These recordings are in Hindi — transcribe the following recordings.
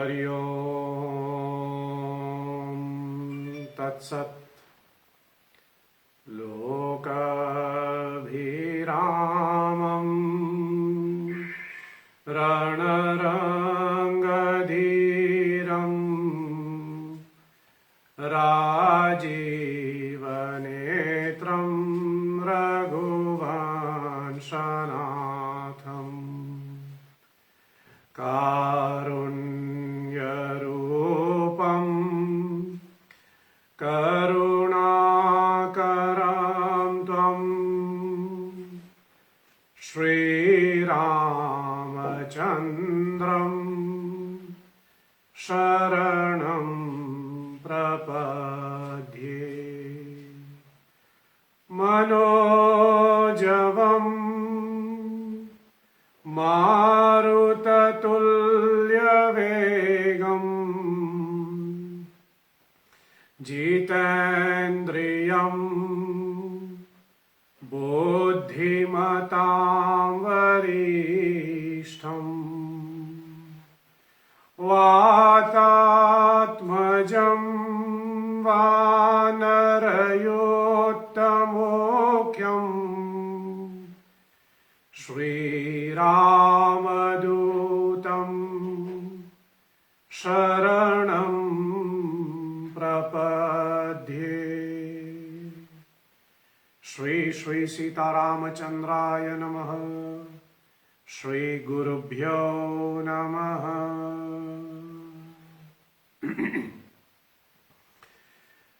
हरि ओम तत्सत्। लोकाभिरामं रणरङ्गधीरं राजीवनेत्रं रघुवंशनाथं कारुण्यरूपं करुणाकरं त्वं श्रीरामचन्द्रं शरणं प्रपद्ये। मनोजवं मारुततुल्यवेगं जितेन्द्रियं बुद्धिमतां वरिष्ठं वातात्मजं वानरयोत्तमोख्यं श्रीरामदूतं शरणं प्रपद्ये। श्री श्री सीतारामचंद्राय नमः। श्री गुरुभ्यो नमः।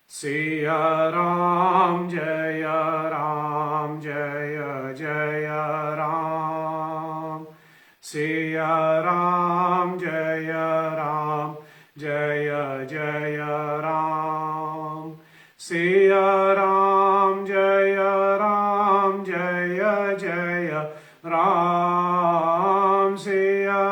सिया राम जय जय राम। सिया राम जय जय राम। सिया राम जय जय राम। सिया राम जय जय राम। सिया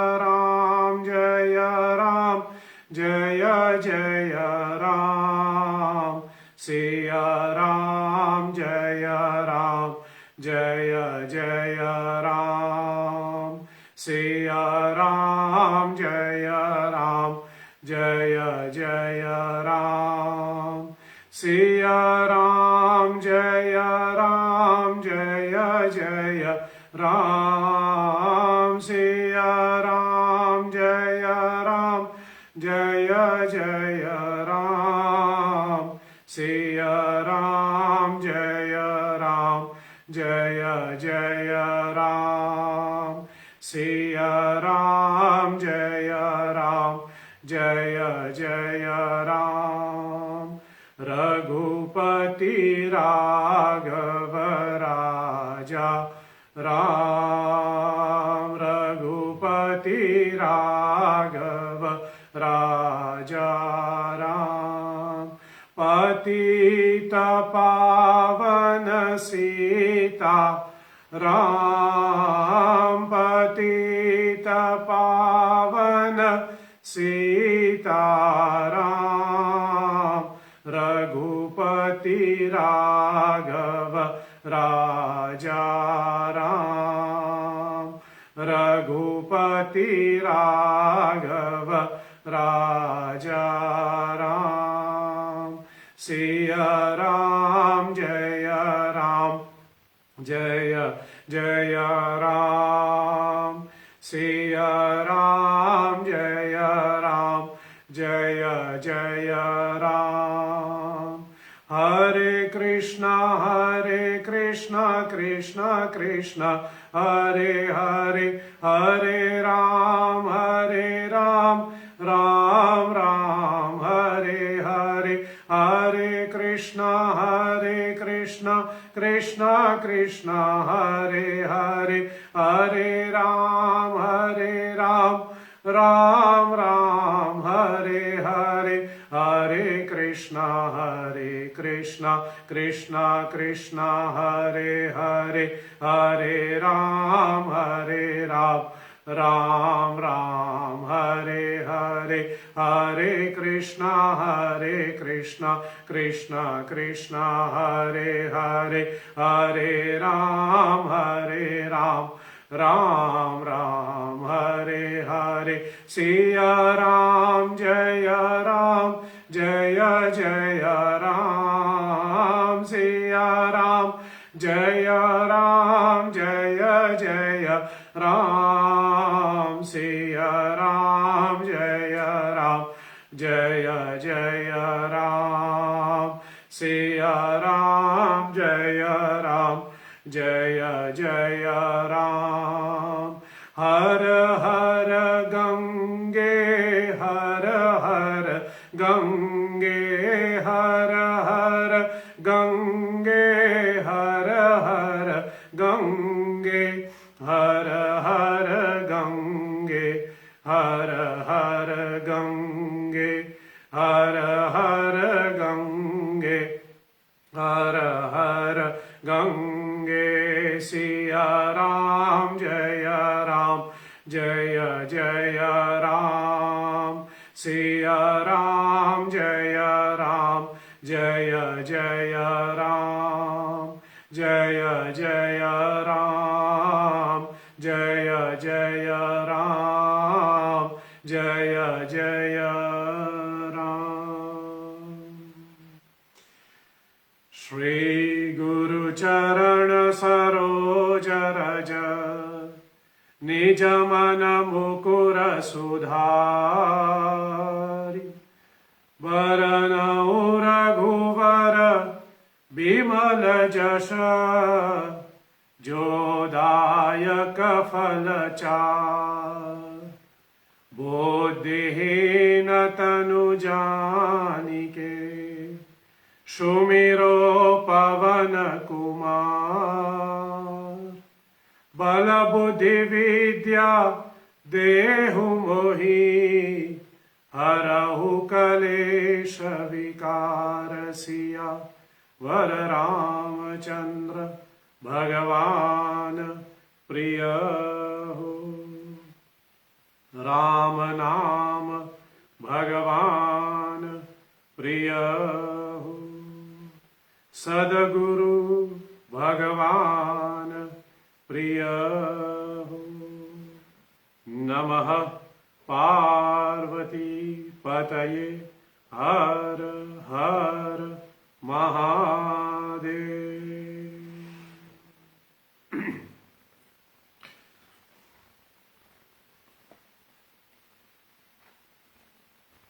राम जय जय राम। सिया राम जय जय राम। सिया राम जय जय राम। सिया राम जय जय राम। सिया राम जय जय राम। सिया राम जय जय राम। रघुपति राघव राजा राम। रघुपति राघव राजा राम। पतित पावन सीता राम। पतित पावन सीता राम। रघुपति राघव राजा राम। रघुपति राघव राजा राम। सिया राम जय जय राम। सिया राम जय जय राम। हरे कृष्णा कृष्ण कृष्ण हरे हरे। हरे राम राम राम हरे हरे। हरे कृष्णा कृष्ण कृष्ण हरे हरे। हरे राम राम राम हरे हरे। हरे कृष्णा कृष्ण कृष्ण हरे हरे। हरे राम राम राम हरे हरे। हरे कृष्णा कृष्ण कृष्ण हरे हरे। हरे राम राम राम हरे हरे सिया राम जय जय राम सिया राम जय जय राम सिया राम जय जय राम सिया राम जय जय राम हर हर गंगे हर हर गंगे हर हर गंगे हर हर गंगे हर हर गंगे हर हर गंगे हर हर गंगे हर हर गंगे सिया राम जय जय राम सिया राम जय जय राम जय जय राम जय जय राम जय जय राम श्री गुरु चरण सरोज रज निज मन मुकुर सुधारि बरनउँ रघुवर बिमल जस जो दायक फल चार बुद्धिहीन तनु जानिके सुमिरो पवन कुमार बल बुद्धि विद्या देहु मोहि हरहु कलेश विकार सिया वर रामचंद्र भगवान प्रिय हो राम नाम भगवान प्रिय हो सदगुरु भगवान प्रिय हो नमः पार्वती पतये हर हर महादेव।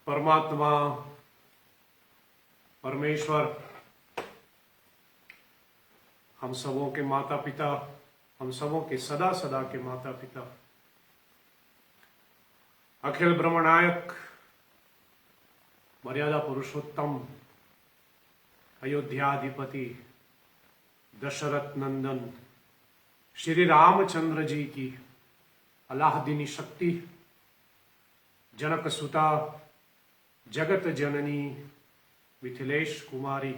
परमात्मा परमेश्वर हम सबों के माता पिता, हम सबों के सदा सदा के माता पिता, अखिल ब्रह्मनायक मर्यादा पुरुषोत्तम अयोध्याधिपति दशरथ नंदन श्री रामचंद्र जी की अलाहदीनी शक्ति जनक सुता जगत जननी मिथिलेश कुमारी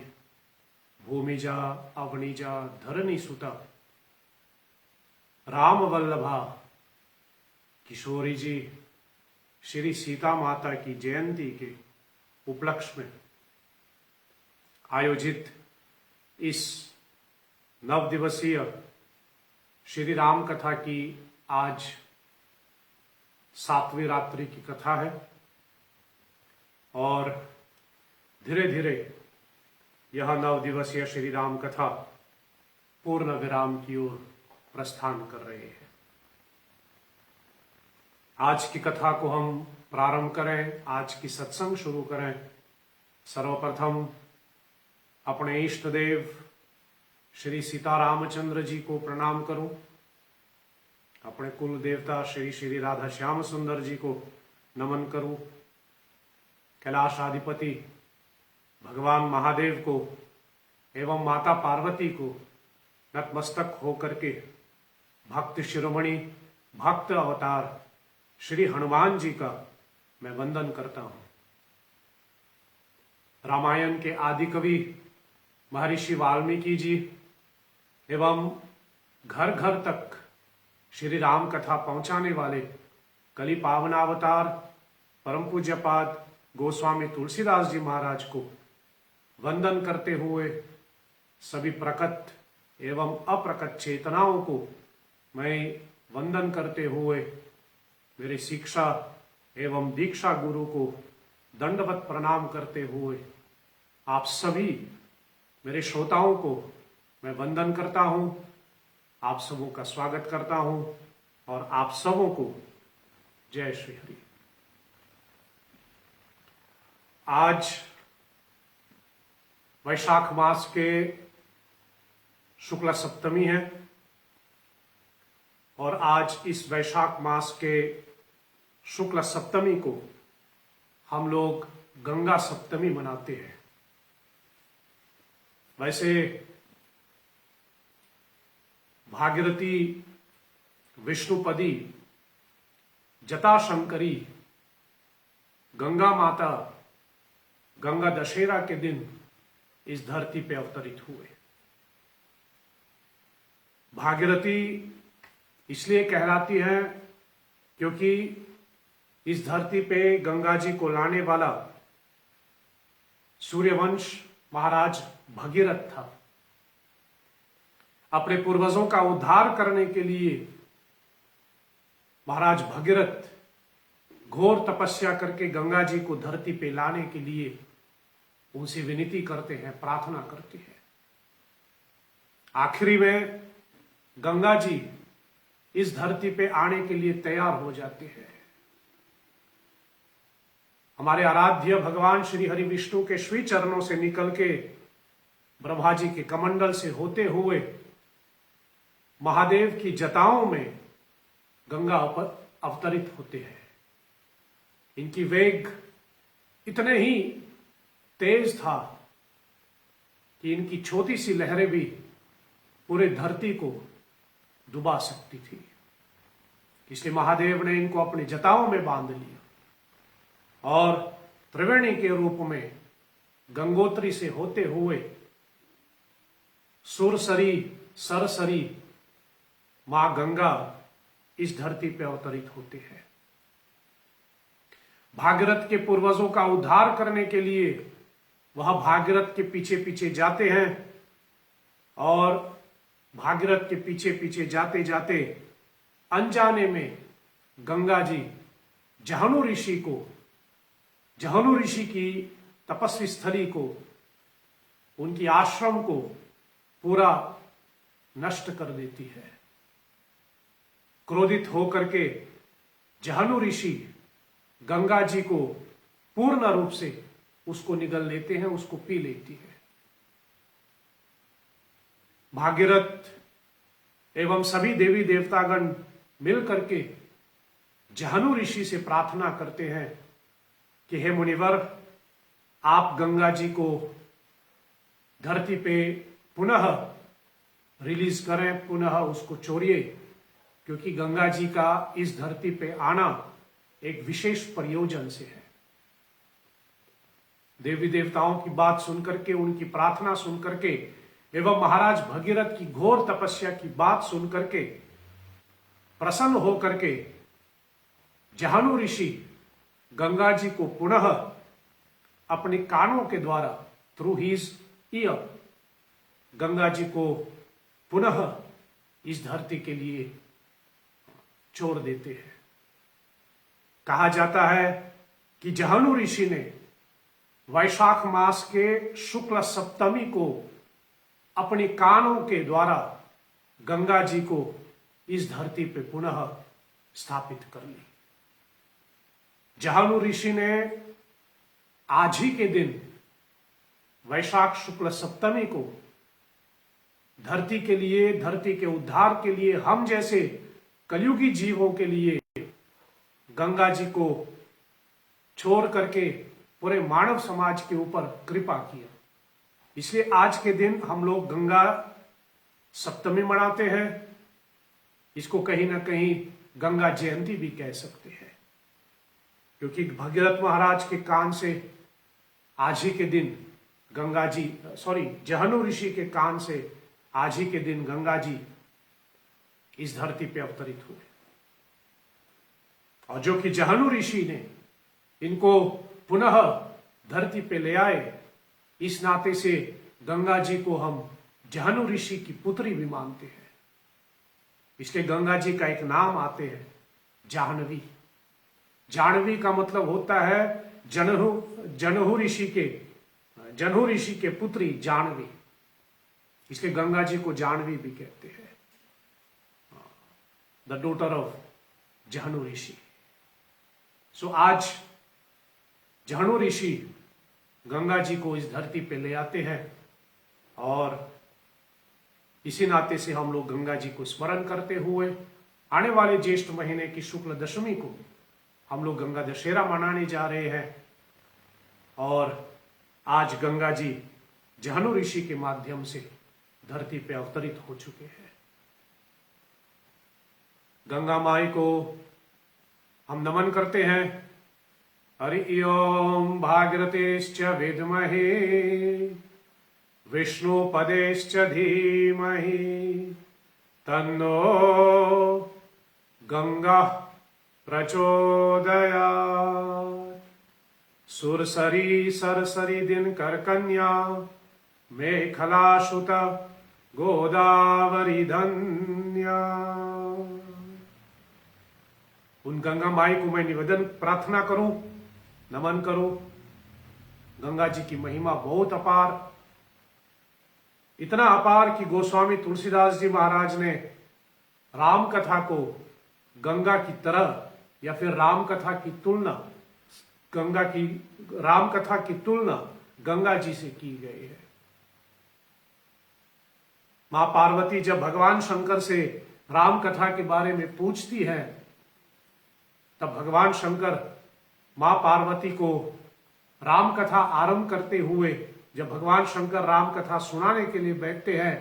भूमिजा अवनिजा धरणी सुता राम वल्लभा किशोरी जी श्री सीता माता की जयंती के उपलक्ष्य में आयोजित इस नवदिवसीय श्री राम कथा की आज 7वीं रात्रि की कथा है और धीरे धीरे यह 9 दिवसीय श्री राम कथा पूर्ण विराम की ओर प्रस्थान कर रहे हैं। आज की कथा को हम प्रारंभ करें, आज की सत्संग शुरू करें। सर्वप्रथम अपने इष्ट देव श्री सीता रामचंद्र जी को प्रणाम करूं, अपने कुल देवता श्री श्री राधा श्याम सुंदर जी को नमन करूं, कैलाशाधिपति भगवान महादेव को एवं माता पार्वती को नतमस्तक होकर के भक्त शिरोमणि भक्त अवतार श्री हनुमान जी का मैं वंदन करता हूं। रामायण के आदि कवि महर्षि वाल्मीकि जी एवं घर घर तक श्री राम कथा पहुंचाने वाले कली पावनावतार परम पूज्यपाद गोस्वामी तुलसीदास जी महाराज को वंदन करते हुए सभी प्रकट एवं अप्रकट चेतनाओं को मैं वंदन करते हुए मेरे शिक्षा एवं दीक्षा गुरु को दंडवत प्रणाम करते हुए आप सभी मेरे श्रोताओं को मैं वंदन करता हूं, आप सबों का स्वागत करता हूं और आप सबों को जय श्री हरि। आज वैशाख मास के शुक्ल सप्तमी है और आज इस वैशाख मास के शुक्ल सप्तमी को हम लोग गंगा सप्तमी मनाते हैं। वैसे भागीरथी, विष्णुपदी, जटाशंकरी गंगा माता गंगा दशहरा के दिन इस धरती पे अवतरित हुए। भागीरथी इसलिए कहलाती है क्योंकि इस धरती पे गंगा जी को लाने वाला सूर्यवंश महाराज भगीरथ था। अपने पूर्वजों का उद्धार करने के लिए महाराज भगीरथ घोर तपस्या करके गंगा जी को धरती पे लाने के लिए उनसे विनती करते हैं, प्रार्थना करते हैं। आखिरी में गंगा जी इस धरती पे आने के लिए तैयार हो जाते हैं। हमारे आराध्य भगवान श्री हरि विष्णु के श्री चरणों से निकल के ब्रह्मा जी के कमंडल से होते हुए महादेव की जटाओं में गंगा अवतरित होते हैं। इनकी वेग इतने ही तेज था कि इनकी छोटी सी लहरें भी पूरे धरती को डुबा सकती थी। इसलिए महादेव ने इनको अपने जटाओं में बांध लिया और त्रिवेणी के रूप में गंगोत्री से होते हुए सुरसरी, सरसरी मां गंगा इस धरती पे अवतरित होते हैं। भागीरथ के पूर्वजों का उद्धार करने के लिए वह भागीरथ के पीछे पीछे जाते हैं और भागीरथ के पीछे पीछे जाते जाते अनजाने में गंगा जी जहनु ऋषि की तपस्वी स्थली को, उनकी आश्रम को पूरा नष्ट कर देती है। क्रोधित होकर के जहनु ऋषि गंगा जी को पूर्ण रूप से उसको निगल लेते हैं, उसको पी लेती है। भागीरथ एवं सभी देवी देवतागण मिलकर के जहनु ऋषि से प्रार्थना करते हैं कि हे मुनिवर, आप गंगा जी को धरती पे पुनः रिलीज करें, पुनः उसको छोड़िए, क्योंकि गंगा जी का इस धरती पे आना एक विशेष प्रयोजन से है। देवी देवताओं की बात सुनकर के, उनकी प्रार्थना सुनकर के एवं महाराज भगीरथ की घोर तपस्या की बात सुनकर के प्रसन्न होकर के जहनु ऋषि गंगा जी को पुनः अपने कानों के द्वारा, through his year, Ganga ji को पुनः इस धरती के लिए छोड़ देते हैं। कहा जाता है कि जहनु ऋषि ने वैशाख मास के शुक्ल सप्तमी को अपने कानों के द्वारा गंगा जी को इस धरती पे पुनः स्थापित कर ली। जहनु ऋषि ने आज ही के दिन वैशाख शुक्ल सप्तमी को धरती के लिए, धरती के उद्धार के लिए, हम जैसे कलयुगी जीवों के लिए गंगा जी को छोड़ करके पूरे मानव समाज के ऊपर कृपा किया। इसलिए आज के दिन हम लोग गंगा सप्तमी मनाते हैं। इसको कहीं ना कहीं गंगा जयंती भी कह सकते हैं, क्योंकि भगीरथ महाराज के कान से आज ही के दिन जहनु ऋषि के कान से आज ही के दिन गंगा जी इस धरती पे अवतरित हुए, और जो कि जहनु ऋषि ने इनको पुनः धरती पे ले आए, इस नाते से गंगा जी को हम जहनु ऋषि की पुत्री भी मानते हैं। इसलिए गंगा जी का एक नाम आते हैं जाह्नवी। जाह्नवी का मतलब होता है जनहु ऋषि के पुत्री जाह्नवी, इसलिए गंगा जी को जाह्नवी भी कहते हैं, द डॉटर ऑफ जहनु ऋषि। सो आज जहनु ऋषि गंगा जी को इस धरती पे ले आते हैं और इसी नाते से हम लोग गंगा जी को स्मरण करते हुए आने वाले ज्येष्ठ महीने की शुक्ल दशमी को हम लोग गंगा दशहरा मनाने जा रहे हैं। और आज गंगा जी जहनु ऋषि के माध्यम से धरती पे अवतरित हो चुके हैं। गंगा माई को हम नमन करते हैं। हरि ओम भागीरथेश्च विद्महे विष्णुपदेश्च धीमहि तन्नो गंगा प्रचोदयात्। सुरसरी सरसरी दिनकर कन्या मेखला सुत गोदावरी धन्या। उन गंगा माई को मैं निवेदन प्रार्थना करूं, नमन करूं। गंगा जी की महिमा बहुत अपार, इतना अपार कि गोस्वामी तुलसीदास जी महाराज ने राम कथा को गंगा की तरह या फिर राम कथा की तुलना गंगा जी से की गई है। मां पार्वती जब भगवान शंकर से राम कथा के बारे में पूछती है, तब भगवान शंकर मां पार्वती को राम कथा आरंभ करते हुए जब भगवान शंकर राम कथा सुनाने के लिए बैठते हैं,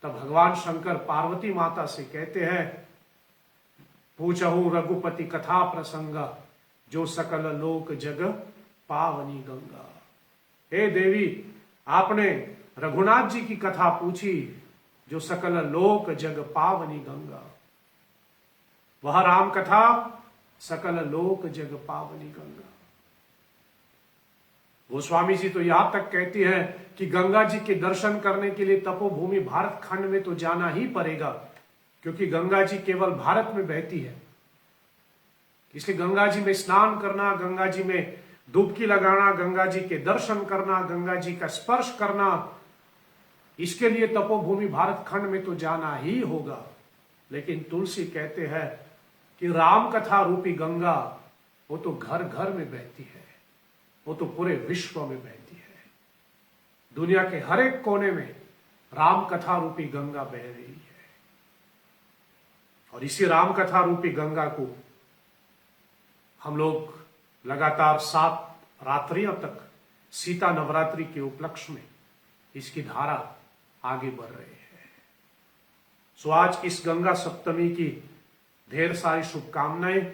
तब भगवान शंकर पार्वती माता से कहते हैं, पूछहु रघुपति कथा प्रसंग जो सकल लोक जग पावनी गंगा। हे देवी, आपने रघुनाथ जी की कथा पूछी जो सकल लोक जग पावनी गंगा। वह राम कथा सकल लोक जग पावनी गंगा। गोस्वामी जी तो यहां तक कहती है कि गंगा जी के दर्शन करने के लिए तपोभूमि भारत खंड में तो जाना ही पड़ेगा, क्योंकि गंगा जी केवल भारत में बहती है। इसलिए गंगा जी में स्नान करना, गंगा जी में डुबकी लगाना, गंगा जी के दर्शन करना, गंगा जी का स्पर्श करना, इसके लिए तपोभूमि भारत खंड में तो जाना ही होगा। लेकिन तुलसी कहते हैं कि राम कथा रूपी गंगा वो तो घर घर में बहती है, वो तो पूरे विश्व में बहती है। दुनिया के हर एक कोने में राम कथा रूपी गंगा बह रही है। और इसी राम कथा रूपी गंगा को हम लोग लगातार 7 रात्रियों तक सीता नवरात्रि के उपलक्ष्य में इसकी धारा आगे बढ़ रहे हैं। सो आज इस गंगा सप्तमी की ढेर सारी शुभकामनाएं।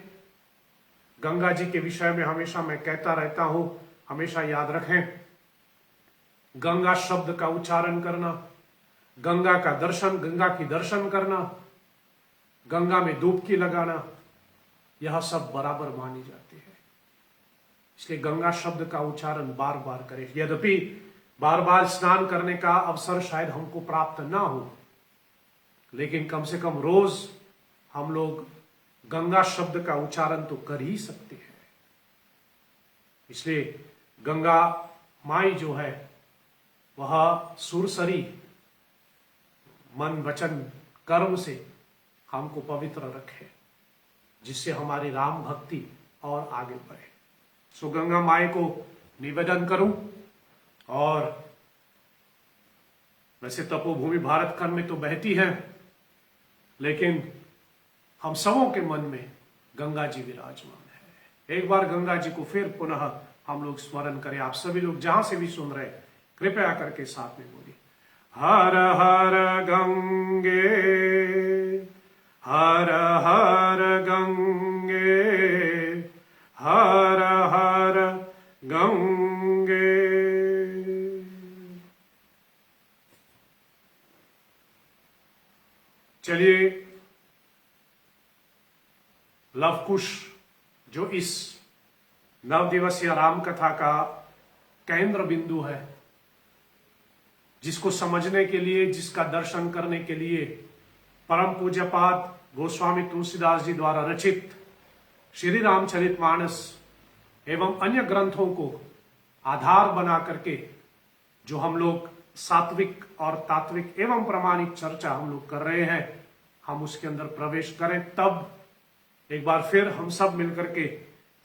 गंगा जी के विषय में हमेशा मैं कहता रहता हूं, हमेशा याद रखें, गंगा शब्द का उच्चारण करना, गंगा की दर्शन करना, गंगा में डुबकी लगाना, यह सब बराबर मानी जाती है। इसलिए गंगा शब्द का उच्चारण बार बार करें। यद्यपि बार बार स्नान करने का अवसर शायद हमको प्राप्त ना हो, लेकिन कम से कम रोज हम लोग गंगा शब्द का उच्चारण तो कर ही सकते हैं। इसलिए गंगा माई जो है वह सुरसरी मन वचन कर्म से हमको पवित्र रखे, जिससे हमारी राम भक्ति और आगे बढ़े। सो गंगा माई को निवेदन करूं। और वैसे तपोभूमि भारत खंड में तो बहती है, लेकिन हम सबों के मन में गंगा जी विराजमान है। एक बार गंगा जी को फिर पुनः हम लोग स्मरण करें। आप सभी लोग जहां से भी सुन रहे हैं, कृपया करके साथ में बोलिए, हर हर गंगे, हर हर गंगे, हर हर गंगे। चलिए, लवकुश जो इस 9 दिवसीय राम कथा का केंद्र बिंदु है, जिसको समझने के लिए, जिसका दर्शन करने के लिए परम पूज्यपाद गोस्वामी तुलसीदास जी द्वारा रचित श्री रामचरितमानस एवं अन्य ग्रंथों को आधार बना करके जो हम लोग सात्विक और तात्विक एवं प्रामाणिक चर्चा हम लोग कर रहे हैं, हम उसके अंदर प्रवेश करें। तब एक बार फिर हम सब मिलकर के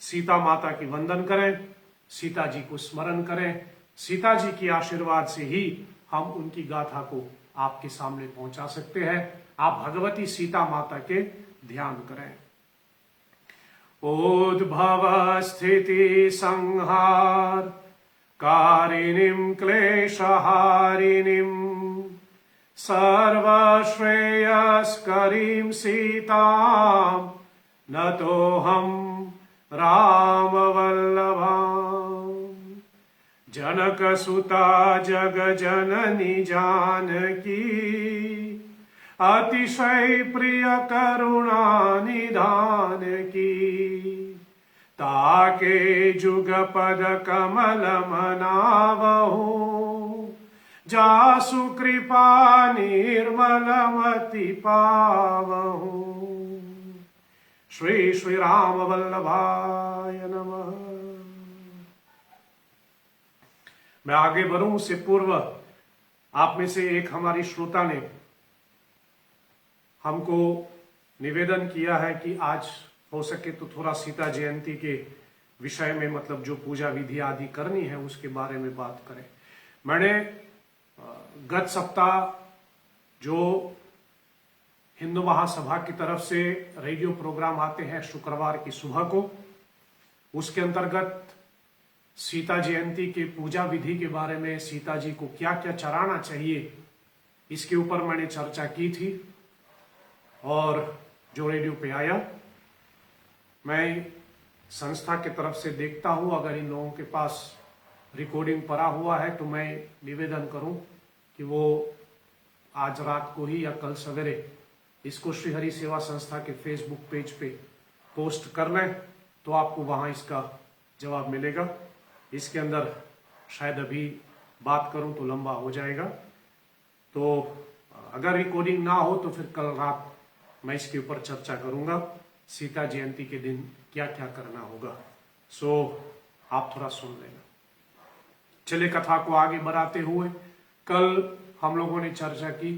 सीता माता की वंदन करें, सीता जी को स्मरण करें। सीता जी की आशीर्वाद से ही हम उनकी गाथा को आपके सामने पहुंचा सकते हैं। आप भगवती सीता माता के ध्यान करें। उद्भव स्थिति संहार कारिणीं क्लेशहारिणीं सर्वश्रेयस्करीं सीतां नतोऽहं रामवल्लभाम्। जनकसुता जगजननी जानकी अतिशय प्रिय करुणा निधान की। ताके जुगपद कमल मनावहु जासु कृपा निर्मलमति पावहु। श्री श्री राम वल्लभाय नमः। मैं आगे बढ़ूं उससे पूर्व आप में से एक हमारी श्रोता ने हमको निवेदन किया है कि आज हो सके तो थोड़ा सीता जयंती के विषय में, मतलब जो पूजा विधि आदि करनी है उसके बारे में बात करें। मैंने गत सप्ताह जो हिंदू महासभा की तरफ से रेडियो प्रोग्राम आते हैं शुक्रवार की सुबह को, उसके अंतर्गत सीता जयंती के पूजा विधि के बारे में, सीता जी को क्या क्या चढ़ाना चाहिए, इसके ऊपर मैंने चर्चा की थी। और जो रेडियो पे आया, मैं संस्था के तरफ से देखता हूं, अगर इन लोगों के पास रिकॉर्डिंग पड़ा हुआ है तो मैं निवेदन करूं कि वो आज रात को ही या कल सवेरे इसको श्री हरि सेवा संस्था के फेसबुक पेज पे पोस्ट कर लें, तो आपको वहां इसका जवाब मिलेगा। इसके अंदर शायद अभी बात करूं तो लंबा हो जाएगा, तो अगर रिकॉर्डिंग ना हो तो फिर कल रात मैं इसके ऊपर चर्चा करूंगा, सीता जयंती के दिन क्या क्या करना होगा। सो आप थोड़ा सुन लेना। चले कथा को आगे बढ़ाते हुए, कल हम लोगों ने चर्चा की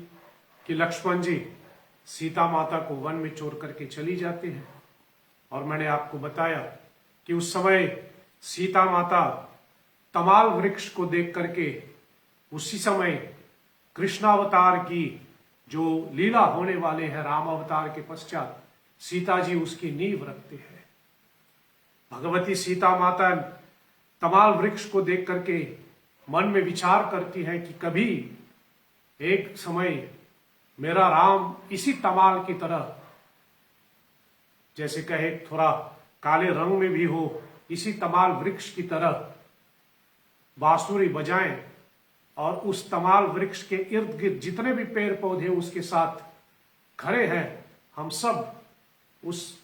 कि लक्ष्मण जी सीता माता को वन में चोर करके चली जाते हैं, और मैंने आपको बताया कि उस समय सीता माता तमाल वृक्ष को देख करके उसी समय कृष्णावतार की जो लीला होने वाले हैं राम अवतार के पश्चात, सीता जी उसकी नींव रखते हैं। भगवती सीता माता तमाल वृक्ष को देख करके मन में विचार करती है कि कभी एक समय मेरा राम इसी तमाल की तरह, जैसे कहे थोड़ा काले रंग में भी हो, इसी तमाल वृक्ष की तरह बांसुरी बजाएं, और उस तमाल वृक्ष के इर्द गिर्द जितने भी पेड़ पौधे उसके साथ खड़े हैं, हम सब उस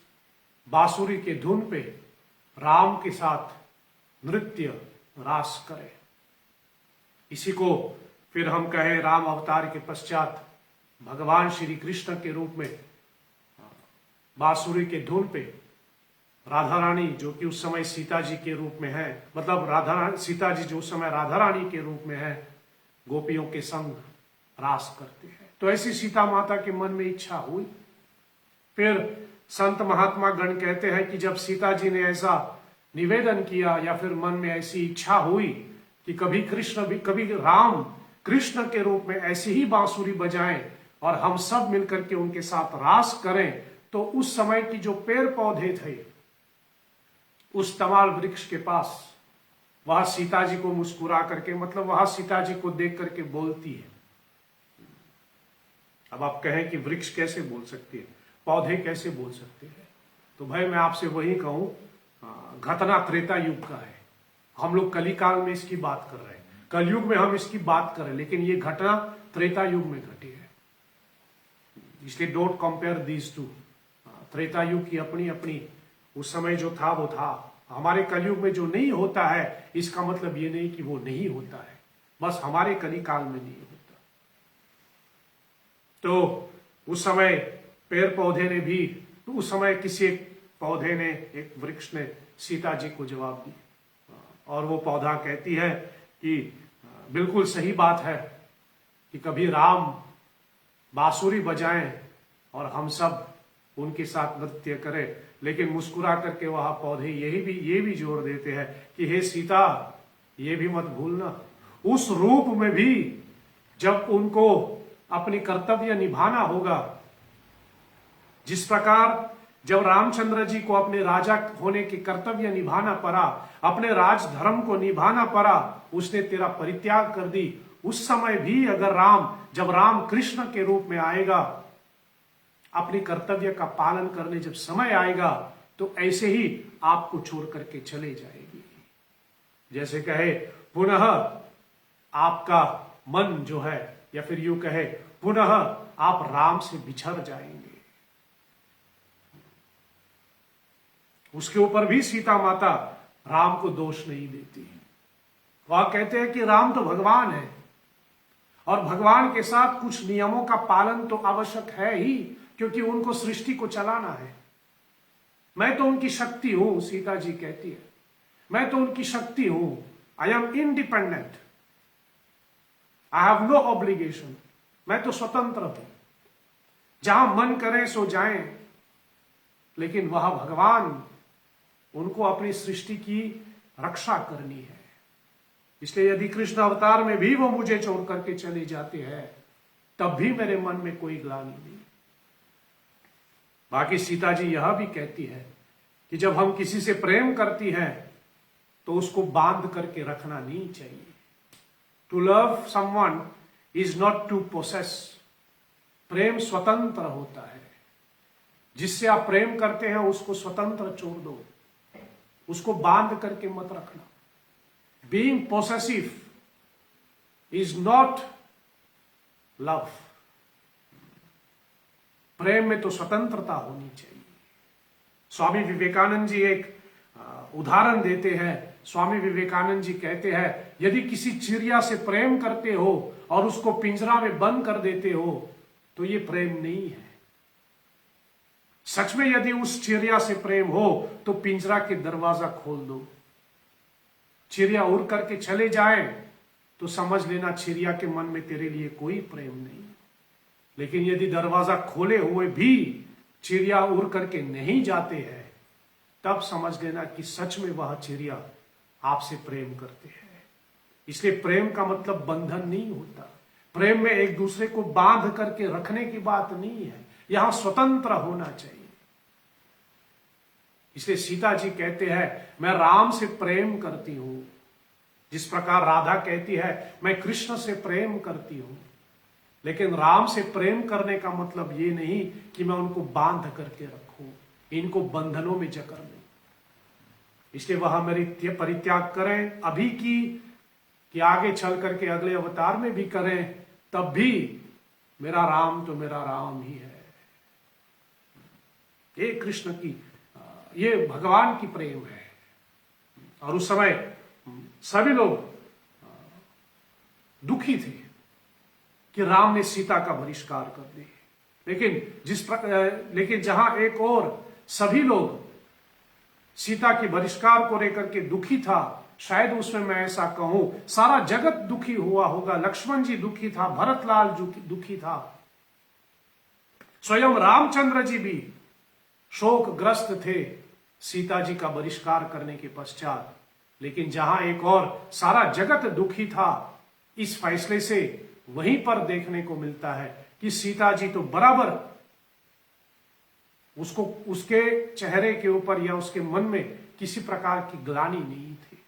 बांसुरी के धुन पे राम के साथ नृत्य रास करें। इसी को फिर हम कहें राम अवतार के पश्चात भगवान श्री कृष्ण के रूप में बांसुरी के धुन पे राधा रानी, जो कि उस समय सीता जी के रूप में है, मतलब सीता जी जो उस समय राधा रानी के रूप में है, गोपियों के संग रास करते हैं। तो ऐसी सीता माता के मन में इच्छा हुई। फिर संत महात्मा गण कहते हैं कि जब सीता जी ने ऐसा निवेदन किया या फिर मन में ऐसी इच्छा हुई कि कभी राम कृष्ण के रूप में ऐसी ही बांसुरी बजाएं और हम सब मिलकर के उनके साथ रास करें, तो उस समय की जो पेड़ पौधे थे उस तमाल वृक्ष के पास, वह सीता जी को मुस्कुरा करके, मतलब वह सीता जी को देख करके बोलती है। अब आप कहें कि वृक्ष कैसे बोल सकती है, पौधे कैसे बोल सकते हैं, तो भाई मैं आपसे वही कहूं, घटना त्रेता युग का है। हम लोग कली काल में इसकी बात कर रहे हैं, कलयुग में हम इसकी बात कर रहे हैं, लेकिन ये घटना त्रेता युग में घटी है। इसलिए don't compare these two. Treta युग की अपनी अपनी, उस समय जो था वो था। हमारे कलयुग में जो नहीं होता है इसका मतलब ये नहीं कि वो नहीं होता है, बस हमारे कली काल में नहीं होता। तो उस समय पेड़ पौधे ने भी, तो उस समय किसी एक पौधे ने, एक वृक्ष ने सीता जी को जवाब दिया। और वो पौधा कहती है कि बिल्कुल सही बात है कि कभी राम बांसुरी बजाएं और हम सब उनके साथ नृत्य करें, लेकिन मुस्कुरा करके वह पौधे ये भी जोर देते हैं कि हे सीता, ये भी मत भूलना, उस रूप में भी जब उनको अपनी कर्तव्य निभाना होगा, जिस प्रकार जब रामचंद्र जी को अपने राजा होने के कर्तव्य निभाना पड़ा, अपने राज धर्म को निभाना पड़ा, उसने तेरा परित्याग कर दी। उस समय भी अगर जब राम कृष्ण के रूप में आएगा, अपने कर्तव्य का पालन करने जब समय आएगा, तो ऐसे ही आपको छोड़ करके चले जाएगी। जैसे कहे पुनः आपका मन जो है, या फिर यूं कहे पुनः आप राम से बिछड़ जाएंगे। उसके ऊपर भी सीता माता राम को दोष नहीं देती। वह कहते हैं कि राम तो भगवान है और भगवान के साथ कुछ नियमों का पालन तो आवश्यक है ही, क्योंकि उनको सृष्टि को चलाना है। मैं तो उनकी शक्ति हूं, सीता जी कहती है, मैं तो उनकी शक्ति हूं। I am independent, I have no obligation, मैं तो स्वतंत्र हूं, जहां मन करे सो जाएं। लेकिन वह भगवान, उनको अपनी सृष्टि की रक्षा करनी है। इसलिए यदि कृष्ण अवतार में भी वो मुझे छोड़ करके चले जाते हैं, तब भी मेरे मन में कोई ग्लानि नहीं। बाकी सीता जी यह भी कहती है कि जब हम किसी से प्रेम करती हैं तो उसको बांध करके रखना नहीं चाहिए। To love someone is not to possess. प्रेम स्वतंत्र होता है। जिससे आप प्रेम करते हैं उसको स्वतंत्र छोड़ दो, उसको बांध करके मत रखना। Being possessive is not love. प्रेम में तो स्वतंत्रता होनी चाहिए। स्वामी विवेकानंद जी एक उदाहरण देते हैं। स्वामी विवेकानंद जी कहते हैं, यदि किसी चिड़िया से प्रेम करते हो और उसको पिंजरा में बंद कर देते हो तो ये प्रेम नहीं है। सच में यदि उस चिड़िया से प्रेम हो तो पिंजरा के दरवाजा खोल दो। चिड़िया उड़ करके चले जाए तो समझ लेना चिड़िया के मन में तेरे लिए कोई प्रेम नहीं। लेकिन यदि दरवाजा खोले हुए भी चिड़िया उड़ करके नहीं जाते हैं, तब समझ लेना कि सच में वह चिड़िया आपसे प्रेम करते हैं। इसलिए प्रेम का मतलब बंधन नहीं होता। प्रेम में एक दूसरे को बांध करके रखने की बात नहीं है, यहां स्वतंत्र होना चाहिए। इसलिए सीता जी कहते हैं, मैं राम से प्रेम करती हूं, जिस प्रकार राधा कहती है मैं कृष्ण से प्रेम करती हूं। लेकिन राम से प्रेम करने का मतलब ये नहीं कि मैं उनको बांध करके रखूं, इनको बंधनों में जकड़ लूं। इसलिए वह मेरी परित्याग करें अभी की, कि आगे चल करके अगले अवतार में भी करें, तब भी मेरा राम तो मेरा राम ही है। ये कृष्ण की, ये भगवान की प्रेम है। और उस समय सभी लोग दुखी थे कि राम ने सीता का बहिष्कार कर दिया। लेकिन जहां एक और सभी लोग सीता के बहिष्कार को लेकर के दुखी था, शायद उसमें मैं ऐसा कहूं सारा जगत दुखी हुआ होगा। लक्ष्मण जी दुखी था, भरतलाल दुखी था, स्वयं रामचंद्र जी भी शोकग्रस्त थे सीता जी का बहिष्कार करने के पश्चात। लेकिन जहां एक और सारा जगत दुखी था इस फैसले से, वहीं पर देखने को मिलता है कि सीता जी तो बराबर उसको, उसके चेहरे के ऊपर या उसके मन में किसी प्रकार की ग्लानि नहीं थी,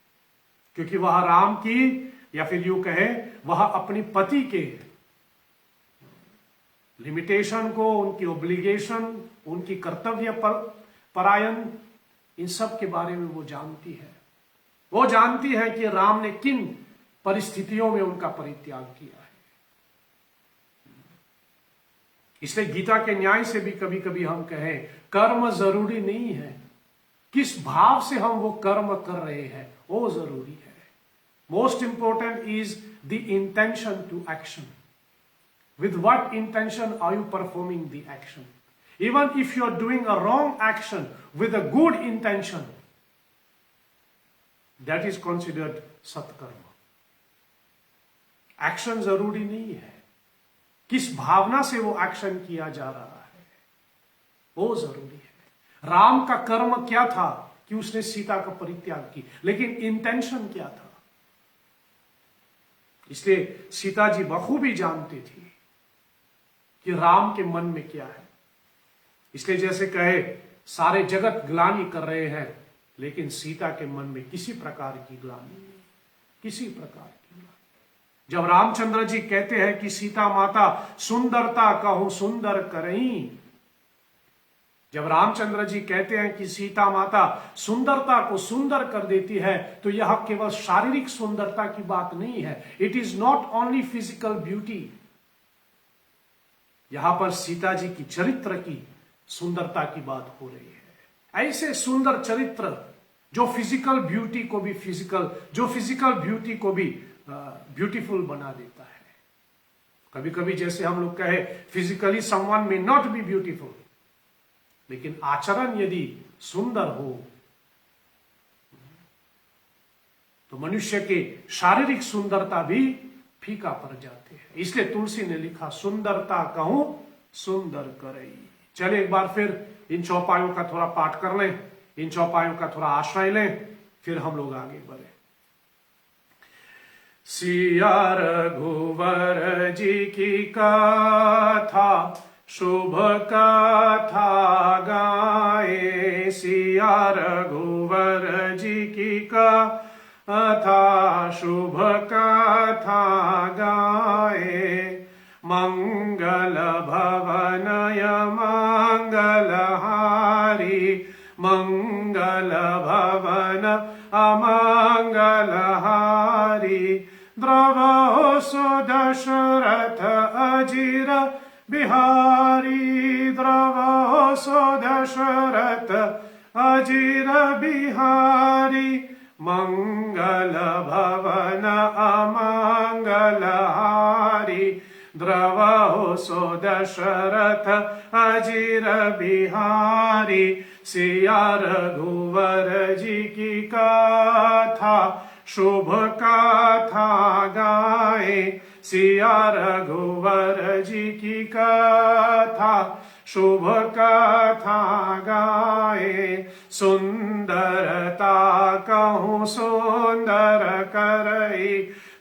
क्योंकि वह राम की, या फिर यूं कहे वह अपनी पति के लिमिटेशन को, उनकी ऑब्लिगेशन, उनकी कर्तव्य परायण, इन सब के बारे में वो जानती है। वो जानती है कि राम ने किन परिस्थितियों में उनका परित्याग किया है। इसलिए गीता के न्याय से भी कभी कभी हम कहें, कर्म जरूरी नहीं है, किस भाव से हम वो कर्म कर रहे हैं वो जरूरी है। Most important is the intention to action. With what intention are you performing the action? Even if you are doing a wrong action with a good intention, that is considered सत्कर्म. एक्शन जरूरी नहीं है, किस भावना से वो एक्शन किया जा रहा है वो जरूरी है. राम का कर्म क्या था कि उसने सीता का परित्याग की, लेकिन इंटेंशन क्या था? इसलिए सीता जी बखूबी जानती थी कि राम के मन में क्या है. इसलिए जैसे कहे सारे जगत ग्लानि कर रहे हैं, लेकिन सीता के मन में किसी प्रकार की ग्लानि नहीं, किसी प्रकार की ग्लानि. जब रामचंद्र जी कहते हैं कि सीता माता सुंदरता कहूं सुंदर करई, जब रामचंद्र जी कहते हैं कि सीता माता सुंदरता को सुंदर कर देती है, तो यह केवल शारीरिक सुंदरता की बात नहीं है. It is not only physical beauty. यहां पर सीता जी की चरित्र की सुंदरता की बात हो रही है. ऐसे सुंदर चरित्र जो फिजिकल ब्यूटी को भी फिजिकल ब्यूटी को भी ब्यूटीफुल बना देता है. कभी कभी जैसे हम लोग कहे फिजिकली समवन में नॉट बी ब्यूटीफुल, लेकिन आचरण यदि सुंदर हो तो मनुष्य के शारीरिक सुंदरता भी फीका पड़ जाते हैं. इसलिए तुलसी ने लिखा सुंदरता कहूं सुंदर करई. चले एक बार फिर इन चौपायों का थोड़ा पाठ कर लें, इन चौपायों का थोड़ा आश्रय लें, फिर हम लोग आगे बढ़े. सिया रघुवर जी की कथा शुभ कथा गाए. सिया रघुवर जी की कथा शुभ कथा गाए. मंगल भवनय मंगलहारी मंगल भवन अमंगलहारी. द्रवो सुदशरथ अजिर बिहारी. द्रवो सुदशरथ अजिर बिहारी. मंगल भवन अमंगलहारी. द्रवो सो दशरथ अजिर बिहारी. सिया रघुवर जी की कथा शुभ कथा गाए. सिया रघुवर जी की कथा शुभ कथा गाए. सुंदरता कहूं सुंदर करई.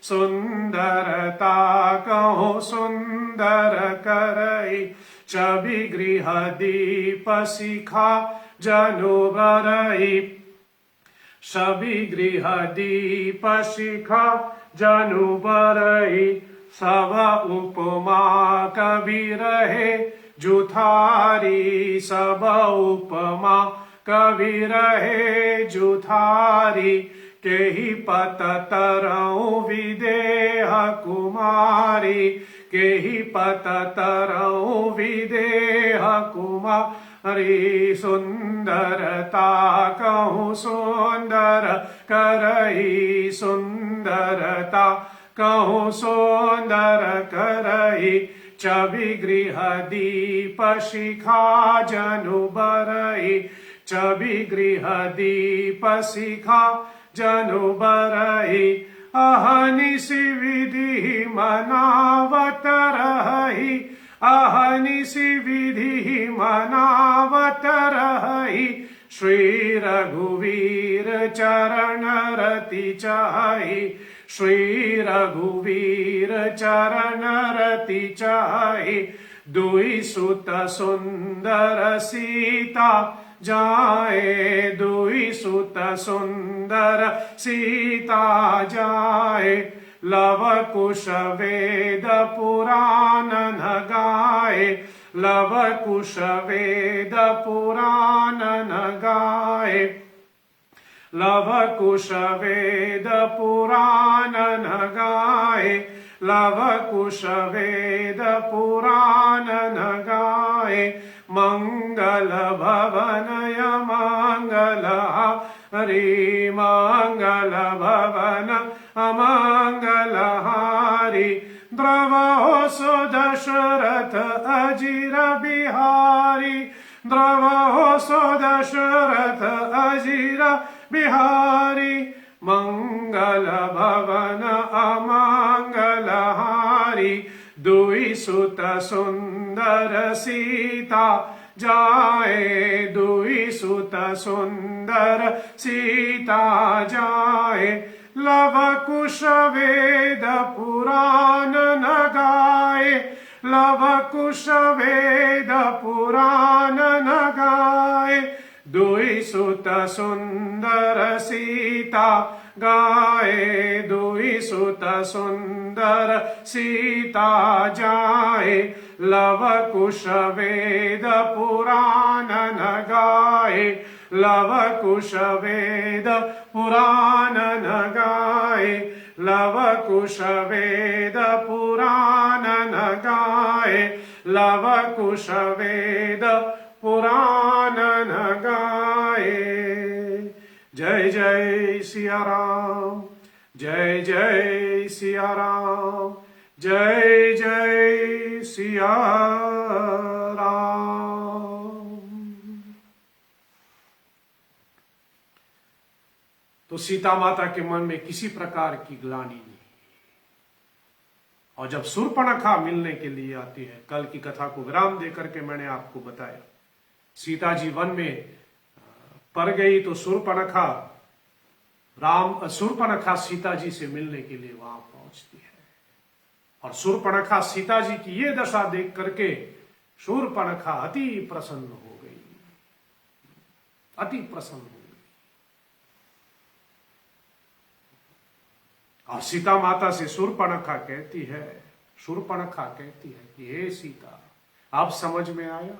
सुंदरता कहूं सुंदर करई. छवि गृह दीप शिखा जनु बरई. छवि गृह दीप शिखा जनु बरई. सब उपमा कवि रहे जुथारी. सब उपमा कवि रहे जुथारी. केहि पत तरऊ विदेह कुमारी. केहि पत तरऊ विदेह कुमारी. सुंदरता कहूं सुंदर करई. सुंदरता कहूं सुंदर करई. छवि गृह दीप शिखा जनु बरई. छवि गृह दीप शिखा जनु बरई. अहनिशि विधि मनावत रही. अहनिशि विधि मनावत रही. श्री रघुवीर चरण रति चाहि. श्री रघुवीर चरण रति चाहि. दुई सुत सुंदर सीता जाए. दुई सुत सुंदर सीता जाए. लव कुश वेद पुराण न गाए. लव कुश वेद पुराण न गाए. लव कुश वेद पुराण न गाए. लव कुश वेद पुराण न गाए. मंगल भवनय मंगलहारी. मंगल भवन अमंगलहारी. द्रवो सो दशरथ अजीर बिहारी, द्रवो सो दशरथ अजीर बिहारी, मंगल भवन अमंगल हारी, दुई सुत सुंदर सीता जाए, दुई सुत सुंदर सीता जाए, लव कुश वेद पुराण न गाए, लव कुश वेद पुराण न गाए, दुई सुत सुंदर सीता गाए, दुई सुत सुंदर सीता जाए, लव कुश वेद पुराण न गाए, लव कुश वेद पुराण न गाए, लव कुश वेद पुराण न गाए, लव कुश वेद पुराण न गाए। जय जय सिया राम, जय जय सिया राम, जय जय सिया राम। तो सीता माता के मन में किसी प्रकार की ग्लानि नहीं, और जब शूर्पणखा मिलने के लिए आती है, कल की कथा को विराम देकर के मैंने आपको बताया, सीता जी वन में पड़ गई तो शूर्पणखा सीता जी से मिलने के लिए वहां पहुंचती है, और शूर्पणखा सीता जी की ये दशा देख करके शूर्पणखा अति प्रसन्न हो गई, अति प्रसन्न हो गई। और सीता माता से शूर्पणखा कहती है कि हे सीता, अब समझ में आया,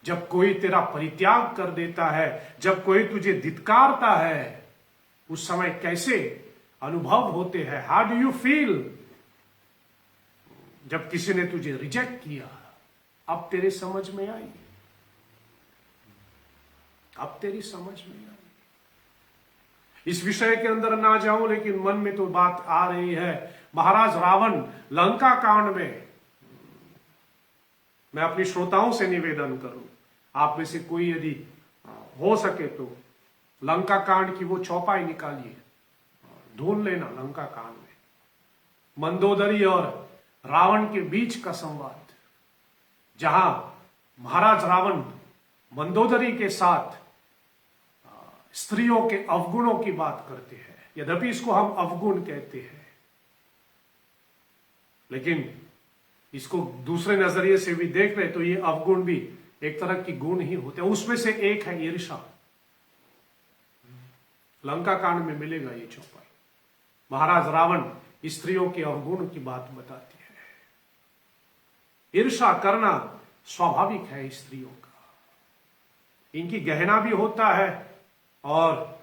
जब कोई तेरा परित्याग कर देता है, जब कोई तुझे धिक्कारता है, उस समय कैसे अनुभव होते हैं, हाउ डू यू फील, जब किसी ने तुझे रिजेक्ट किया, अब तेरे समझ में आई, अब तेरी समझ में आई। इस विषय के अंदर ना जाऊं, लेकिन मन में तो बात आ रही है, महाराज रावण लंका कांड में, मैं अपनी श्रोताओं से निवेदन करूं, आप में से कोई यदि हो सके तो लंका कांड की वो चौपाई निकालिए, ढूंढ लेना लंका कांड में मंदोदरी और रावण के बीच का संवाद, जहां महाराज रावण मंदोदरी के साथ स्त्रियों के अवगुणों की बात करते हैं। यद्यपि इसको हम अवगुण कहते हैं, लेकिन इसको दूसरे नजरिए से भी देख रहे तो ये अवगुण भी एक तरह की गुण ही होते हैं। उसमें से एक है ईर्षा। लंका कांड में मिलेगा ये चौपाई, महाराज रावण स्त्रियों के अवगुण की बात बताती है। ईर्षा करना स्वाभाविक है स्त्रियों का, इनकी गहना भी होता है, और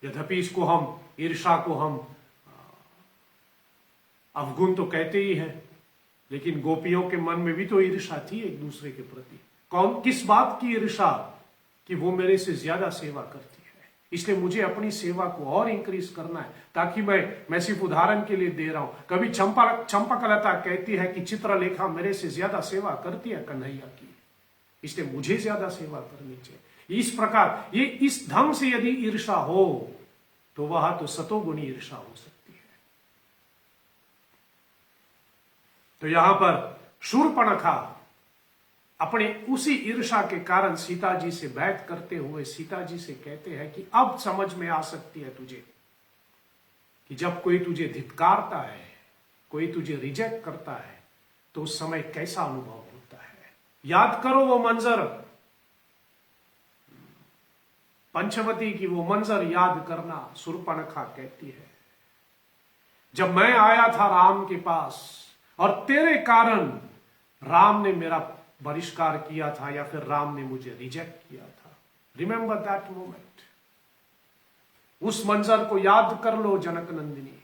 यद्यपि इसको हम ईर्षा को हम अवगुण तो कहते ही हैं, लेकिन गोपियों के मन में भी तो ईर्षा थी एक दूसरे के प्रति। कौन किस बात की ईर्षा, कि वो मेरे से ज्यादा सेवा करती है, इसलिए मुझे अपनी सेवा को और इंक्रीज करना है, ताकि मैं सिर्फ उदाहरण के लिए दे रहा हूं। कभी चंपकलता कहती है कि चित्रलेखा मेरे से ज्यादा सेवा करती है कन्हैया की, इसलिए मुझे ज्यादा सेवा करनी चाहिए। इस प्रकार ये इस ढंग से यदि ईर्षा हो तो वह तो सतोगुणी ईर्षा हो सकती है। तो यहां पर शूर्पणखा अपने उसी ईर्षा के कारण सीता जी से बैठ करते हुए सीता जी से कहते हैं कि अब समझ में आ सकती है तुझे कि जब कोई तुझे धिक्कारता है, कोई तुझे रिजेक्ट करता है, तो उस समय कैसा अनुभव होता है। याद करो वो मंजर, पंचवती की वो मंजर याद करना। शूर्पणखा कहती है, जब मैं आया था राम के पास और तेरे कारण राम ने मेरा बहिष्कार किया था, या फिर राम ने मुझे रिजेक्ट किया था। रिमेंबर दैट मोमेंट, उस मंजर को याद कर लो जनक नंदिनी।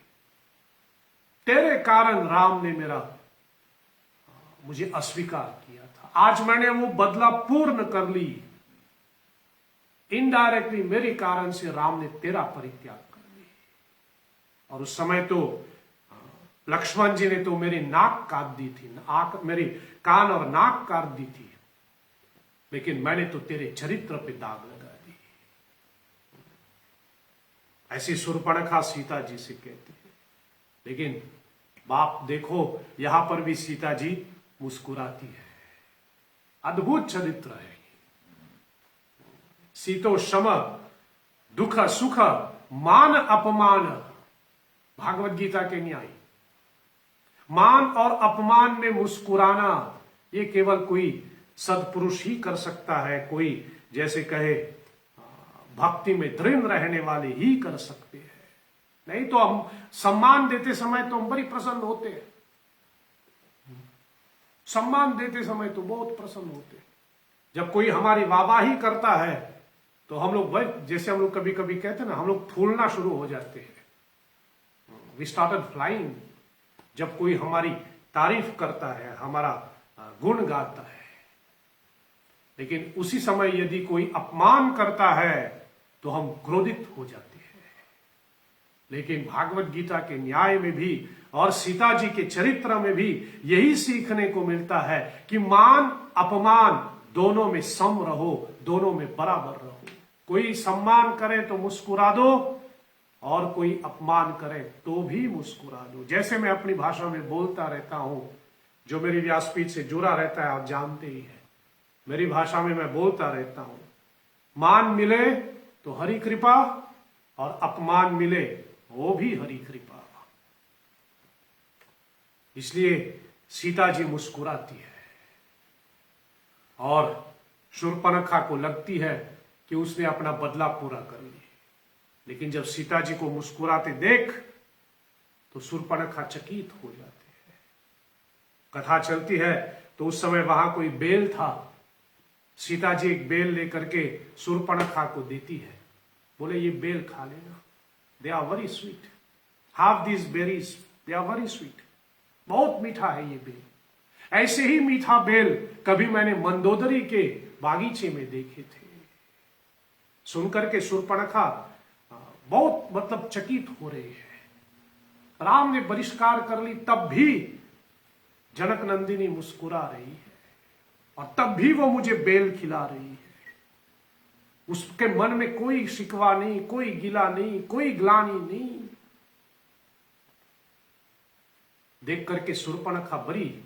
तेरे कारण राम ने मुझे अस्वीकार किया था, आज मैंने वो बदला पूर्ण कर ली। इनडायरेक्टली मेरे कारण से राम ने तेरा परित्याग कर लिया। और उस समय तो लक्ष्मण जी ने तो मेरी नाक काट दी थी, मेरी कान और नाक काट दी थी, लेकिन मैंने तो तेरे चरित्र पे दाग लगा दी। ऐसी शूर्पणखा सीता जी से कहती है। लेकिन बाप देखो, यहां पर भी सीता जी मुस्कुराती है। अद्भुत चरित्र है। शीतो शम, दुख सुख, मान अपमान, भागवत गीता के न्याय। मान और अपमान में मुस्कुराना ये केवल कोई सदपुरुष ही कर सकता है, कोई जैसे कहे भक्ति में दृढ़ रहने वाले ही कर सकते हैं। नहीं तो हम सम्मान देते समय तो हम बड़ी प्रसन्न होते हैं, सम्मान देते समय तो बहुत प्रसन्न होते हैं। जब कोई हमारी वाहवाही करता है तो हम लोग, जैसे हम लोग कभी कभी कहते हैं ना, हम लोग फूलना शुरू हो जाते हैं। We started flying. जब कोई हमारी तारीफ करता है, हमारा गुण गाता है। लेकिन उसी समय यदि कोई अपमान करता है तो हम क्रोधित हो जाते हैं। लेकिन भागवत गीता के न्याय में भी और सीता जी के चरित्र में भी यही सीखने को मिलता है कि मान अपमान दोनों में सम रहो, दोनों में बराबर रहो। कोई सम्मान करे तो मुस्कुरा दो और कोई अपमान करे तो भी मुस्कुरा दो। जैसे मैं अपनी भाषा में बोलता रहता हूं, जो मेरी व्यासपीठ से जुड़ा रहता है आप जानते ही हैं, मेरी भाषा में मैं बोलता रहता हूं, मान मिले तो हरि कृपा और अपमान मिले वो भी हरि कृपा। इसलिए सीता जी मुस्कुराती है और शूर्पणखा को लगती है कि उसने अपना बदला पूरा कर लिया। लेकिन जब सीता जी को मुस्कुराते देख तो शूर्पणखा चकित हो जाती है। कथा चलती है तो उस समय वहां कोई बेल था। सीता जी एक बेल लेकर के शूर्पणखा को देती है, बोले ये बेल खा लेना, they are very sweet, have this berries, they are very sweet, बहुत मीठा है ये बेल। ऐसे ही मीठा बेल कभी मैंने मंदोदरी के बागीचे में देखे थे। सुनकर के शूर्पणखा बहुत मतलब चकित हो रही है। राम ने बहिष्कार कर ली तब भी जनक नंदिनी मुस्कुरा रही है और तब भी वो मुझे बेल खिला रही है। उसके मन में कोई शिकवा नहीं, कोई गिला नहीं, कोई ग्लानि नहीं। देख करके शूर्पणखा बड़ी,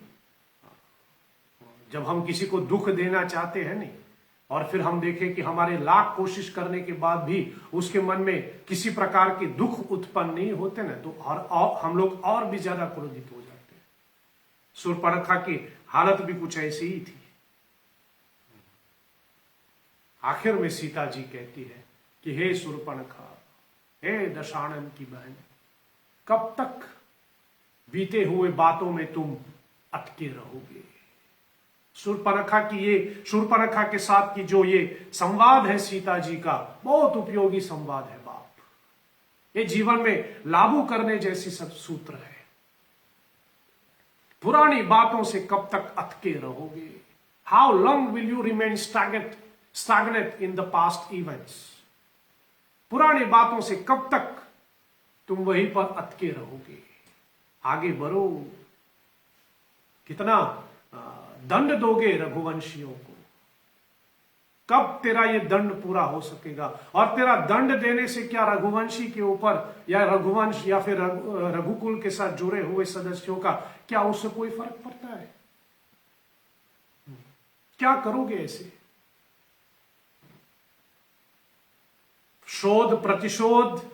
जब हम किसी को दुख देना चाहते हैं नहीं और फिर हम देखें कि हमारे लाख कोशिश करने के बाद भी उसके मन में किसी प्रकार के दुख उत्पन्न नहीं होते ना, तो और हम लोग और भी ज्यादा क्रोधित हो जाते हैं। शूर्पणखा की हालत भी कुछ ऐसी ही थी। आखिर में सीता जी कहती है कि हे शूर्पणखा, हे दशानन की बहन, कब तक बीते हुए बातों में तुम अटके रहोगे। शूर्पणखा के साथ की जो ये संवाद है सीता जी का, बहुत उपयोगी संवाद है बाप। ये जीवन में लागू करने जैसी सब सूत्र है। पुरानी बातों से कब तक अटके रहोगे? How long will you remain stagnate in the past events? पुरानी बातों से कब तक तुम वहीं पर अटके रहोगे? आगे बढ़ो। कितना दंड दोगे रघुवंशियों को? कब तेरा ये दंड पूरा हो सकेगा? और तेरा दंड देने से क्या रघुवंशी के ऊपर या रघुवंश या फिर रघुकुल के साथ जुड़े हुए सदस्यों का क्या उससे कोई फर्क पड़ता है? क्या करोगे ऐसे? शोध प्रतिशोध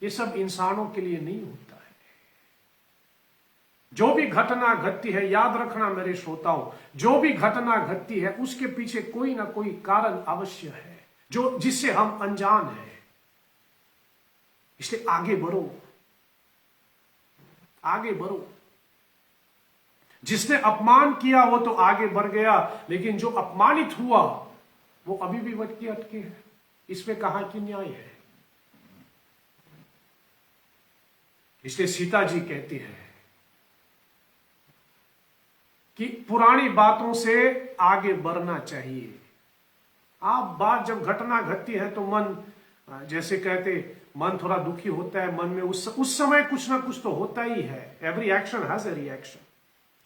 ये सब इंसानों के लिए नहीं होता है। जो भी घटना घटती है, याद रखना मेरे श्रोताओं, जो भी घटना घटती है उसके पीछे कोई ना कोई कारण अवश्य है जो जिससे हम अनजान हैं। इसलिए आगे बढ़ो, आगे बढ़ो। जिसने अपमान किया वो तो आगे बढ़ गया, लेकिन जो अपमानित हुआ वो अभी भी वटके अटके है। इसमें कहां की न्याय है? इसलिए सीता जी कहती है कि पुरानी बातों से आगे बढ़ना चाहिए। आप बात जब घटना घटती है तो मन, जैसे कहते, मन थोड़ा दुखी होता है, मन में उस समय कुछ ना कुछ तो होता ही है। Every action has a reaction.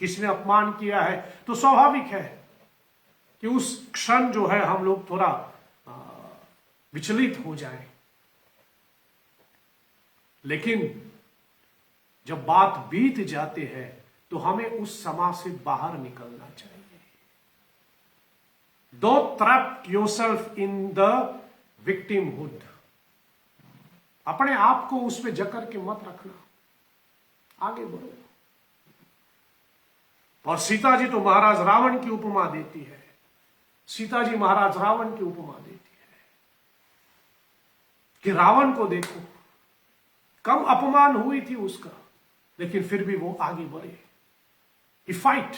किसी ने अपमान किया है तो स्वाभाविक है कि उस क्षण जो है हम लोग थोड़ा विचलित हो जाए, लेकिन जब बात बीत जाते हैं तो हमें उस समाज से बाहर निकलना चाहिए। Don't trap yourself in the victimhood। अपने आप को उस पर जकड़ के मत रखना, आगे बढ़ो। और सीता जी तो महाराज रावण की उपमा देती है। सीता जी महाराज रावण की उपमा देती है कि रावण को देखो, कम अपमान हुई थी उसका, लेकिन फिर भी वो आगे बढ़े, ही फाइट,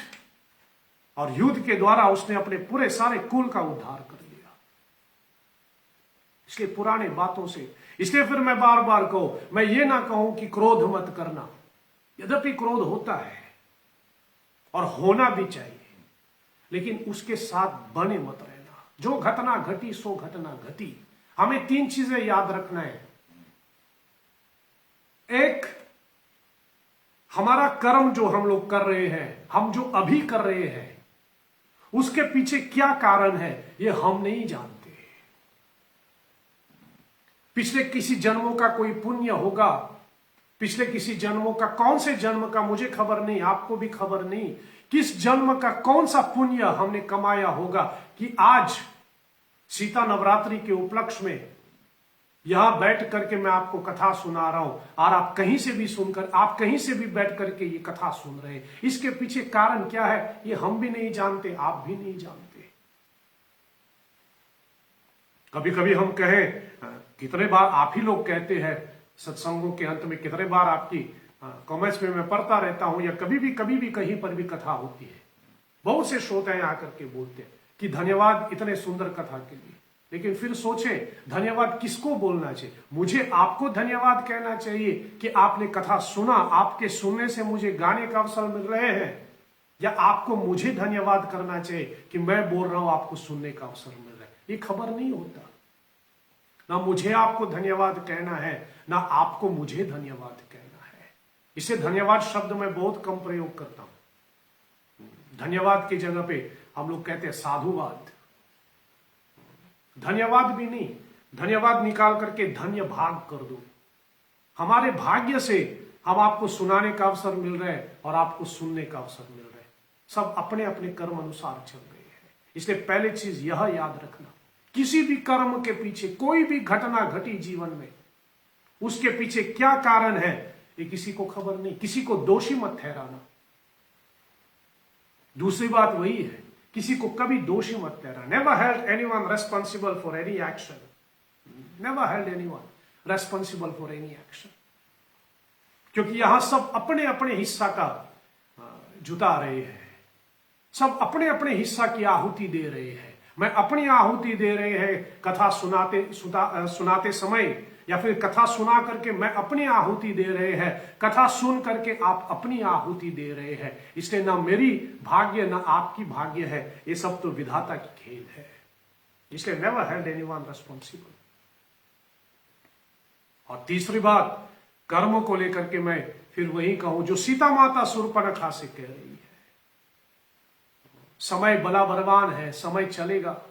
और युद्ध के द्वारा उसने अपने पूरे सारे कुल का उद्धार कर लिया। इसलिए पुराने बातों से, इसलिए फिर मैं बार बार कहूं, मैं ये ना कहूं कि क्रोध मत करना, यद्यपि क्रोध होता है और होना भी चाहिए, लेकिन उसके साथ बने मत रहना। जो घटना घटी सो घटना घटी। हमें 3 चीजें याद रखना है। एक, हमारा कर्म जो हम लोग कर रहे हैं, हम जो अभी कर रहे हैं, उसके पीछे क्या कारण है ये हम नहीं जानते। पिछले किसी जन्मों का कोई पुण्य होगा, पिछले किसी जन्मों का, कौन से जन्म का मुझे खबर नहीं, आपको भी खबर नहीं, किस जन्म का कौन सा पुण्य हमने कमाया होगा कि आज सीता नवरात्रि के उपलक्ष्य में यहां बैठ करके मैं आपको कथा सुना रहा हूं, और आप कहीं से भी सुनकर, आप कहीं से भी बैठ करके ये कथा सुन रहे हैं। इसके पीछे कारण क्या है ये हम भी नहीं जानते, आप भी नहीं जानते। कभी कभी हम कहें, कितने बार आप ही लोग कहते हैं सत्संगों के अंत में, कितने बार आपकी कमेंट्स में मैं पढ़ता रहता हूं, या कभी भी कहीं पर भी कथा होती है, बहुत से श्रोता आकर के बोलते हैं कि धन्यवाद इतने सुंदर कथा के लिए। लेकिन फिर सोचे, धन्यवाद किसको बोलना चाहिए? मुझे आपको धन्यवाद कहना चाहिए कि आपने कथा सुना, आपके सुनने से मुझे गाने का अवसर मिल रहे हैं, या आपको मुझे धन्यवाद करना चाहिए कि मैं बोल रहा हूं आपको सुनने का अवसर मिल रहा है? ये खबर नहीं होता। ना मुझे आपको धन्यवाद कहना है, ना आपको मुझे धन्यवाद कहना है। इसे धन्यवाद शब्द मैं बहुत कम प्रयोग करता हूं। धन्यवाद की जगह पे हम लोग कहते हैं साधुवाद। धन्यवाद भी नहीं, धन्यवाद निकाल करके धन्य भाग कर दो। हमारे भाग्य से हम आपको सुनाने का अवसर मिल रहा है और आपको सुनने का अवसर मिल रहा है। सब अपने अपने कर्म अनुसार चल रहे हैं। इसलिए पहले चीज यह याद रखना, किसी भी कर्म के पीछे कोई भी घटना घटी जीवन में, उसके पीछे क्या कारण है ये किसी को खबर नहीं। किसी को दोषी मत ठहराना। दूसरी बात वही है, किसी को कभी दोषी मत ठहराना। Never held anyone responsible for any action. Never held anyone responsible for any action. क्योंकि यहां सब अपने अपने हिस्सा का जुटा रहे हैं, सब अपने अपने हिस्सा की आहुति दे रहे हैं। मैं अपनी आहुति दे रहे हैं कथा सुनाते समय, या फिर कथा सुना करके मैं अपनी आहुति दे रहे हैं, कथा सुन करके आप अपनी आहुति दे रहे हैं। इसलिए ना मेरी भाग्य ना आपकी भाग्य है, ये सब तो विधाता की खेल है। इसलिए नेवर हेल्ड एनीवन रेस्पॉन्सिबल। और तीसरी बात, कर्म को लेकर के मैं फिर वही कहूं जो सीता माता शूर्पणखा से कह रही है, समय बला बलवान है, समय चलेगा।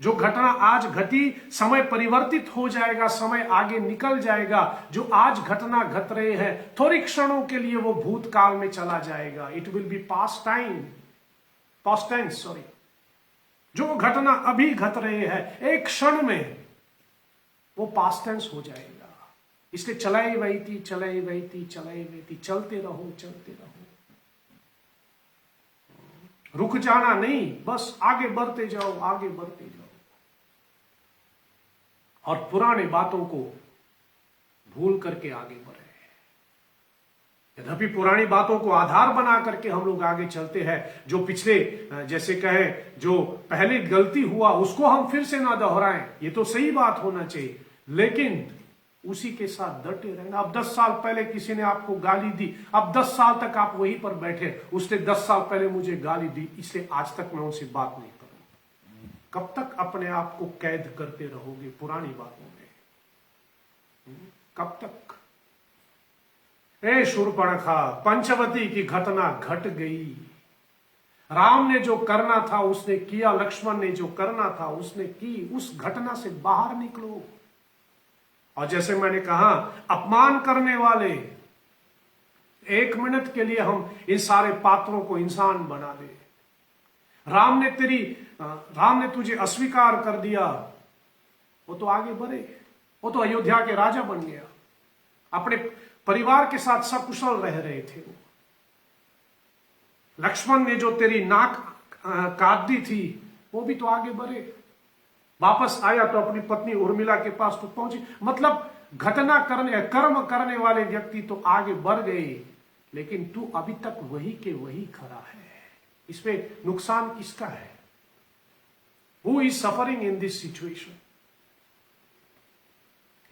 जो घटना आज घटी, समय परिवर्तित हो जाएगा, समय आगे निकल जाएगा। जो आज घटना घट रहे हैं, थोड़ी क्षणों के लिए वो भूतकाल में चला जाएगा। It will be past tense, sorry. जो घटना अभी घट रहे हैं, एक क्षण में वो पास्ट टेंस हो जाएगा। इसलिए चलाई वही थी, चलते रहो। रुक जाना नहीं, बस आगे बढ़ते जाओ। और पुराने बातों को भूल करके आगे बढ़े। यद्यपि पुरानी बातों को आधार बना करके हम लोग आगे चलते हैं, जो पिछले, जैसे कहें, जो पहले गलती हुआ उसको हम फिर से ना दोहराएं, ये तो सही बात होना चाहिए, लेकिन उसी के साथ डटे रहना। अब 10 साल पहले किसी ने आपको गाली दी, अब 10 साल तक आप वहीं पर बैठे, उसने 10 साल पहले मुझे गाली दी, इसलिए आज तक मैं उनसे बात नहीं करूंगा। कब तक अपने आप को कैद करते रहोगे पुरानी बातों में? कब तक? ए शूर्पणखा, पंचवती की घटना घट गई। राम ने जो करना था उसने किया, लक्ष्मण ने जो करना था उसने की। उस घटना से बाहर निकलो। और जैसे मैंने कहा, अपमान करने वाले, 1 मिनट के लिए हम इन सारे पात्रों को इंसान बना दे। राम ने तुझे अस्वीकार कर दिया, वो तो आगे बढ़े, वो तो अयोध्या के राजा बन गया, अपने परिवार के साथ सकुशल रह रहे थे। लक्ष्मण ने जो तेरी नाक काट दी थी वो भी तो आगे बढ़े, वापस आया तो अपनी पत्नी उर्मिला के पास तो पहुंची। मतलब कर्म करने वाले व्यक्ति तो आगे बढ़ गए, लेकिन तू अभी तक वही के वही खड़ा है। इसमें नुकसान किसका है? Who is suffering in this situation?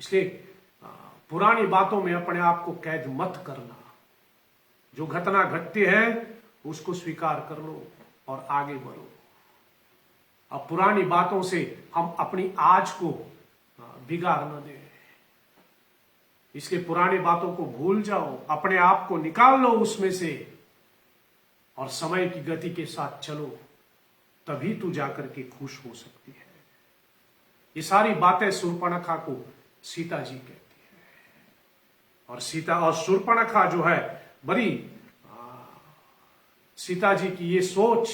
इसलिए पुरानी बातों में अपने आप को कैद मत करना। जो घटना घटती है उसको स्वीकार कर लो और आगे बढ़ो। अब पुरानी बातों से हम अपनी आज को बिगाड़ न दें। इसलिए पुरानी बातों को भूल जाओ, अपने आप को निकाल लो उसमें से और समय की गति के साथ चलो, तभी तू जाकर के खुश हो सकती है। ये सारी बातें शूर्पणखा को सीता जी कहती है। और सीता और शूर्पणखा जो है, बड़ी सीता जी की ये सोच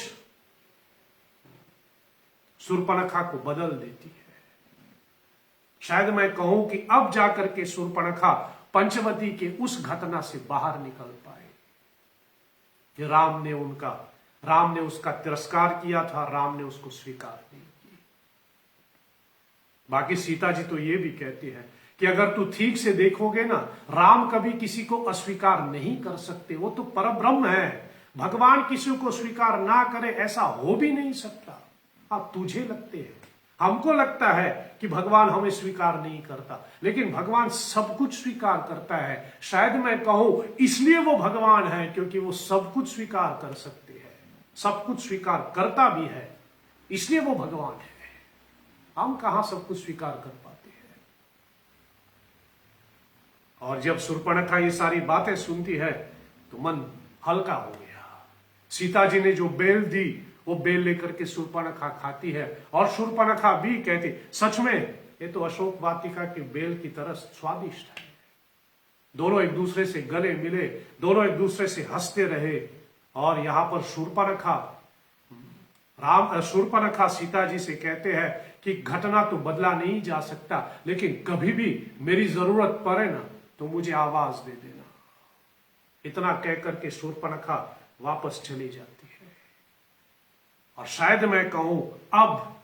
शूर्पणखा को बदल देती है। शायद मैं कहूं कि अब जाकर के शूर्पणखा पंचवती के उस घटना से बाहर निकल पाए कि राम ने उसका तिरस्कार किया था, राम ने उसको स्वीकार नहीं की। बाकी सीता जी तो ये भी कहती है कि अगर तू ठीक से देखोगे ना, राम कभी किसी को अस्वीकार नहीं कर सकते, वो तो परब्रह्म है। भगवान किसी को स्वीकार ना करे ऐसा हो भी नहीं सकता। अब तुझे लगते हैं, हमको लगता है कि भगवान हमें स्वीकार नहीं करता, लेकिन भगवान सब कुछ स्वीकार करता है। शायद मैं कहूं इसलिए वो भगवान है क्योंकि वो सब कुछ स्वीकार कर सकते हैं, सब कुछ स्वीकार करता भी है, इसलिए वो भगवान है। हम कहां सब कुछ स्वीकार कर पाते हैं। और जब शूर्पणखा ये सारी बातें सुनती है तो मन हल्का हो गया। सीता जी ने जो बेल दी वो बेल लेकर के शूर्पणखा खाती है और शूर्पणखा भी कहती, सच में ये तो अशोक वाटिका की बेल की तरह स्वादिष्ट है। दोनों एक दूसरे से गले मिले, दोनों एक दूसरे से हंसते रहे। और यहां पर शूर्पणखा सीता जी से कहते हैं कि घटना तो बदला नहीं जा सकता, लेकिन कभी भी मेरी जरूरत पड़े ना तो मुझे आवाज दे देना। इतना कहकर के शूर्पणखा वापस चली जाती है। और शायद मैं कहूं अब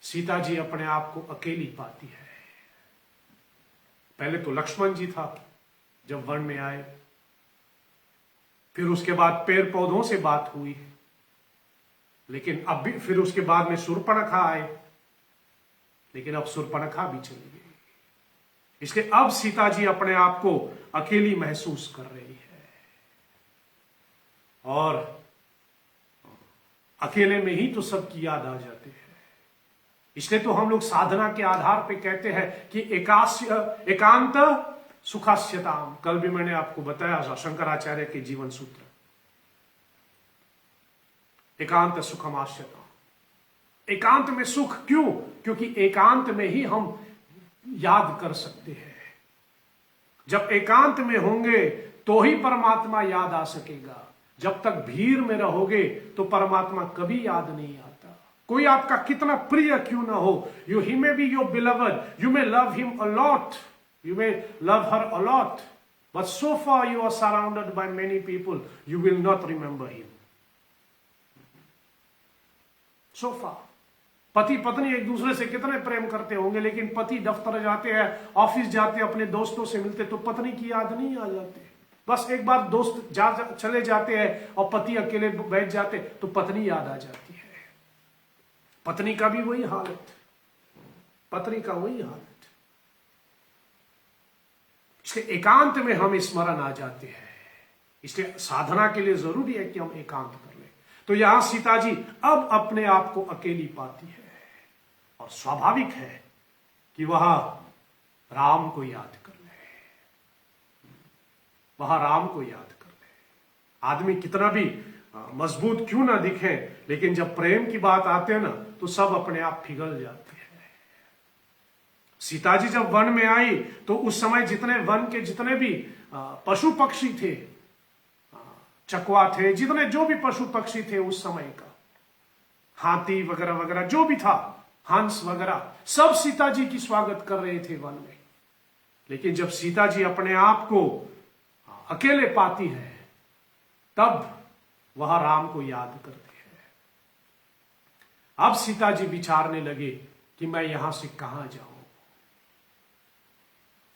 सीता जी अपने आप को अकेली पाती है। पहले तो लक्ष्मण जी था जब वन में आए, फिर उसके बाद पेड़ पौधों से बात हुई, लेकिन अब भी फिर उसके बाद में शूर्पणखा आए, लेकिन अब शूर्पणखा भी चली गई। इसलिए अब सीता जी अपने आप को अकेली महसूस कर रही है। और अकेले में ही तो सबकी याद आ जाती है। इसलिए तो हम लोग साधना के आधार पे कहते हैं कि एकांत सुखास्यताम। कल भी मैंने आपको बताया शंकराचार्य के जीवन सूत्र, एकांत सुखमास्यताम। एकांत में सुख क्यों? क्योंकि एकांत में ही हम याद कर सकते हैं। जब एकांत में होंगे तो ही परमात्मा याद आ सकेगा। जब तक भीड़ में रहोगे तो परमात्मा कभी याद नहीं आता। कोई आपका कितना प्रिय क्यों ना हो, he may be your beloved, you may love him a lot, you may love her a lot, but so far you are surrounded by many people, you will not remember him. So far. पति पत्नी एक दूसरे से कितने प्रेम करते होंगे, लेकिन पति दफ्तर जाते हैं, ऑफिस जाते हैं, अपने दोस्तों से मिलते तो पत्नी की याद नहीं आ जाती। बस एक बार दोस्त चले जाते हैं और पति अकेले बैठ जाते तो पत्नी याद आ जाती है। पत्नी का भी वही हालत, पत्नी का वही हालत। इसलिए एकांत में हम स्मरण आ जाते हैं। इसलिए साधना के लिए जरूरी है कि हम एकांत कर लें। तो यहां सीता जी अब अपने आप को अकेली पाती है और स्वाभाविक है कि वह राम को याद कर ले, वहां राम को याद कर ले। आदमी कितना भी मजबूत क्यों ना दिखे, लेकिन जब प्रेम की बात आते हैं ना तो सब अपने आप पिघल जाते हैं। सीता जी जब वन में आई तो उस समय जितने वन के जितने भी पशु पक्षी थे, चकवा थे, जितने जो भी पशु पक्षी थे उस समय का, हाथी वगैरह वगैरह जो भी था, हंस वगैरह, सब सीता जी की स्वागत कर रहे थे वन में। लेकिन जब सीता जी अपने आप को अकेले पाती है तब वह राम को याद करती है। अब सीता जी विचारने लगे कि मैं यहां से कहां जाऊं।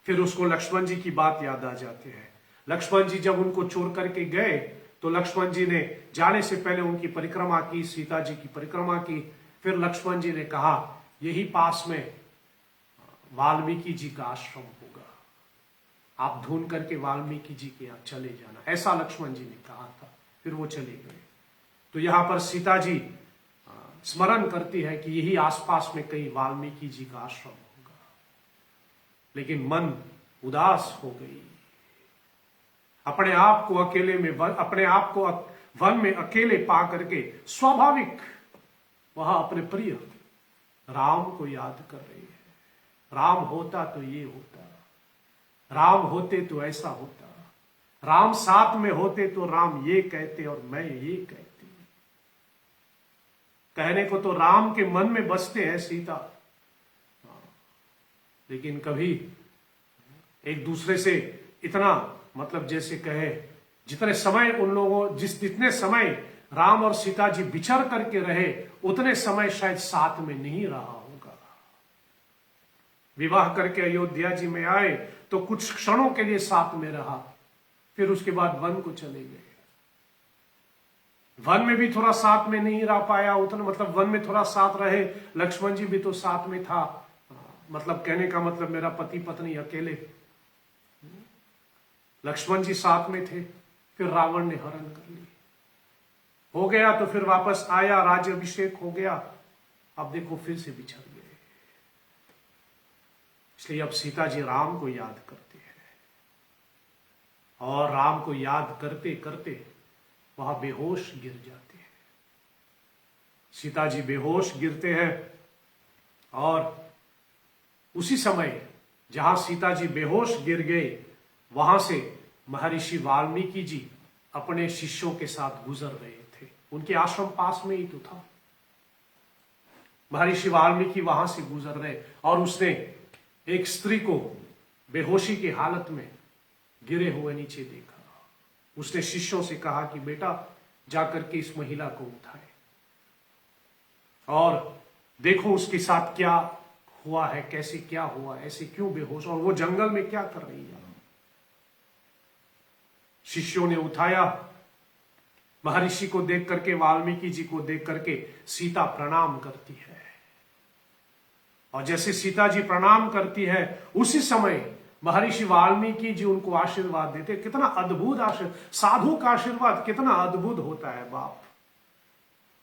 फिर उसको लक्ष्मण जी की बात याद आ जाती है। लक्ष्मण जी जब उनको छोड़ करके गए तो लक्ष्मण जी ने जाने से पहले उनकी परिक्रमा की, सीता जी की परिक्रमा की। फिर लक्ष्मण जी ने कहा यही पास में वाल्मीकि जी का आश्रम होगा, आप ढूंढ करके वाल्मीकि जी के यहां चले जाना, ऐसा लक्ष्मण जी ने कहा था। फिर वो चले गए। तो यहां पर सीता जी स्मरण करती है कि यही आसपास में कहीं वाल्मीकि जी का आश्रम होगा, लेकिन मन उदास हो गई। अपने आप को अकेले में अपने आप को वन में अकेले पा करके स्वाभाविक वह अपने प्रिय राम को याद कर रही है। राम होता तो ये होता, राम होते तो ऐसा होता, राम साथ में होते तो राम ये कहते और मैं ये कहती। कहने को तो राम के मन में बसते हैं सीता, लेकिन कभी एक दूसरे से इतना मतलब जैसे कहे जितने समय उन लोगों जितने समय राम और सीता जी बिछड़ करके रहे उतने समय शायद साथ में नहीं रहा होगा। विवाह करके अयोध्या जी में आए तो कुछ क्षणों के लिए साथ में रहा, फिर उसके बाद वन को चले गए। वन में भी थोड़ा साथ में नहीं रह पाया उतना, मतलब वन में थोड़ा साथ रहे। लक्ष्मण जी भी तो साथ में था, मतलब कहने का मतलब मेरा पति पत्नी अकेले, लक्ष्मण जी साथ में थे। फिर रावण ने हरण कर ली, हो गया तो फिर वापस आया, राज्य अभिषेक हो गया। अब देखो फिर से बिछड़ गए। इसलिए अब सीता जी राम को याद करते हैं, और राम को याद करते करते वह बेहोश गिर जाते हैं। सीता जी बेहोश गिरते हैं, और उसी समय जहां सीता जी बेहोश गिर गए वहां से महर्षि वाल्मीकि जी अपने शिष्यों के साथ गुजर रहे थे। उनके आश्रम पास में ही तो था। महर्षि वाल्मीकि वहां से गुजर रहे और उसने एक स्त्री को बेहोशी की हालत में गिरे हुए नीचे देखा। उसने शिष्यों से कहा कि बेटा जाकर के इस महिला को उठाए और देखो उसके साथ क्या हुआ है, कैसे क्या हुआ, ऐसे क्यों बेहोश, और वो जंगल में क्या कर रही है। शिष्यों ने उठाया। महर्षि को देख करके, वाल्मीकि जी को देख करके सीता प्रणाम करती है, और जैसे सीता जी प्रणाम करती है उसी समय महर्षि वाल्मीकि जी उनको आशीर्वाद देते। कितना अद्भुत आशीर्वाद, साधु का आशीर्वाद कितना अद्भुत होता है बाप।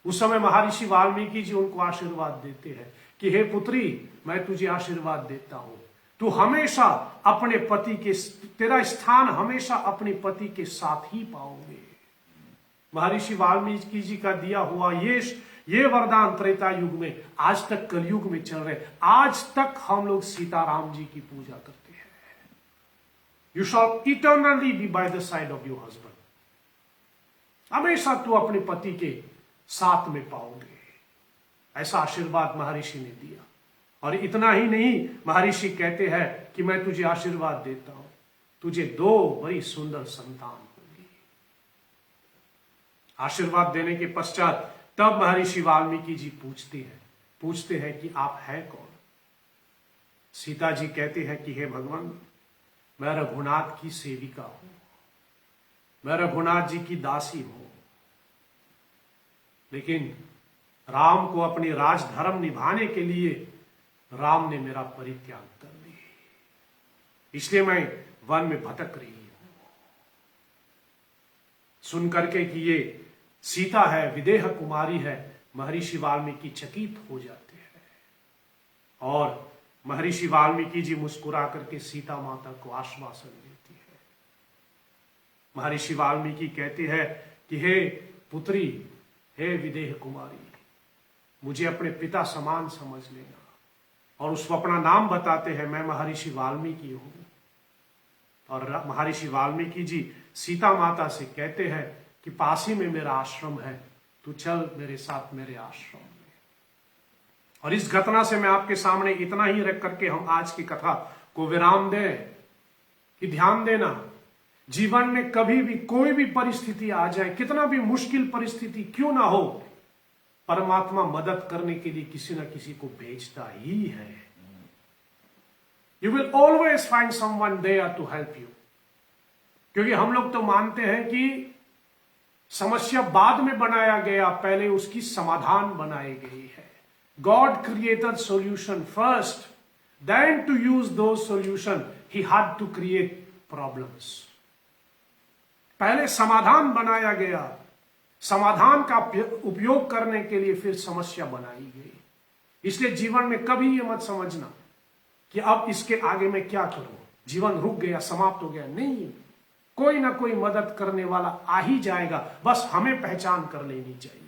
उस समय महर्षि वाल्मीकि जी उनको आशीर्वाद देते हैं कि हे पुत्री, मैं तुझे आशीर्वाद देता हूं, तू हमेशा अपने पति के, तेरा स्थान हमेशा अपने पति के साथ ही पाओगे। महर्षि वाल्मीकि जी का दिया हुआ ये वरदान त्रेता युग में आज तक कलयुग में चल रहे। आज तक हम लोग सीताराम जी की पूजा करते हैं। You shall eternally be by the side of your husband, हमेशा तू अपने पति के साथ में पाओगे। ऐसा आशीर्वाद महर्षि ने दिया। और इतना ही नहीं, महर्षि कहते हैं कि मैं तुझे आशीर्वाद देता हूं, तुझे 2 बड़ी सुंदर संतान होगी। आशीर्वाद देने के पश्चात तब महर्षि वाल्मीकि जी पूछते हैं कि आप हैं कौन। सीता जी कहते हैं कि हे भगवान, मैं रघुनाथ की सेविका हूं, मैं रघुनाथ जी की दासी हूं। लेकिन राम को अपनी राजधर्म निभाने के लिए राम ने मेरा परित्याग कर दिया, इसलिए मैं वन में भटक रही हूं। सुन करके कि ये सीता है, विदेह कुमारी है, महर्षि वाल्मीकि चकित हो जाते हैं और महर्षि वाल्मीकि जी मुस्कुरा करके सीता माता को आश्वासन देती है। महर्षि वाल्मीकि कहते हैं कि हे पुत्री, हे विदेह कुमारी, मुझे अपने पिता समान समझ लेना। और उसको अपना नाम बताते हैं, मैं महर्षि वाल्मीकि हूं। और महर्षि वाल्मीकि जी सीता माता से कहते हैं कि पास ही में मेरा आश्रम है, तू चल मेरे साथ मेरे आश्रम में। और इस घटना से मैं आपके सामने इतना ही रख करके हम आज की कथा को विराम दें कि ध्यान देना, जीवन में कभी भी कोई भी परिस्थिति आ जाए, कितना भी मुश्किल परिस्थिति क्यों ना हो, परमात्मा मदद करने के लिए किसी न किसी को भेजता ही है। You will always find someone there to help you. क्योंकि हम लोग तो मानते हैं कि समस्या बाद में बनाया गया, पहले उसकी समाधान बनाई गई है। God created solution first, then to use the solution he had to create problems. पहले समाधान बनाया गया, समाधान का उपयोग करने के लिए फिर समस्या बनाई गई। इसलिए जीवन में कभी ये मत समझना कि अब इसके आगे मैं क्या करूं, जीवन रुक गया, समाप्त हो गया। नहीं, कोई ना कोई मदद करने वाला आ ही जाएगा, बस हमें पहचान कर लेनी चाहिए।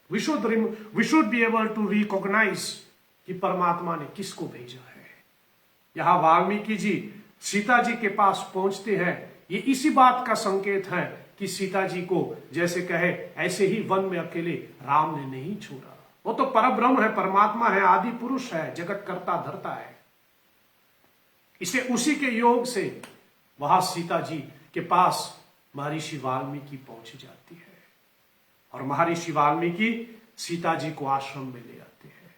We should be able to recognise कि परमात्मा ने किसको भेजा है। यहां वाल्मीकि जी सीता जी के पास पहुंचते हैं, ये इसी बात का संकेत है कि सीता जी को जैसे कहे ऐसे ही वन में अकेले राम ने नहीं छोड़ा। वो तो परब्रह्म है, परमात्मा है, आदि पुरुष है, जगत करता धरता है। इसे उसी के योग से वहां सीता जी के पास महर्षि वाल्मीकि पहुंच जाती है। और महर्षि वाल्मीकि सीता जी को आश्रम में ले आते हैं।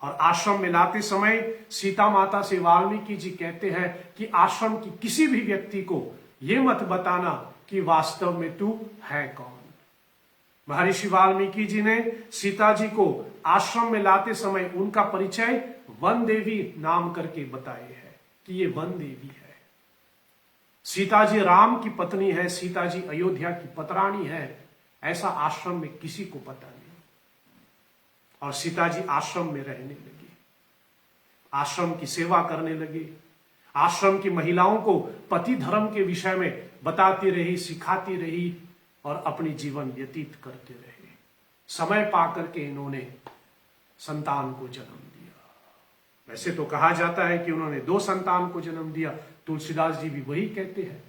और आश्रम में लाते समय सीता माता से वाल्मीकि जी कहते हैं कि आश्रम की किसी भी व्यक्ति को यह मत बताना कि वास्तव में तू है कौन। महर्षि वाल्मीकि जी ने सीता जी को आश्रम में लाते समय उनका परिचय वन देवी नाम करके बताए है कि ये वन देवी है। सीता जी राम की पत्नी है, सीता जी अयोध्या की पतरानी है, ऐसा आश्रम में किसी को पता नहीं। और सीता जी आश्रम में रहने लगी, आश्रम की सेवा करने लगी, आश्रम की महिलाओं को पति धर्म के विषय में बताती रही, सिखाती रही और अपनी जीवन व्यतीत करते रहे। समय पाकर के इन्होंने संतान को जन्म दिया। वैसे तो कहा जाता है कि उन्होंने 2 संतान को जन्म दिया, तुलसीदास जी भी वही कहते हैं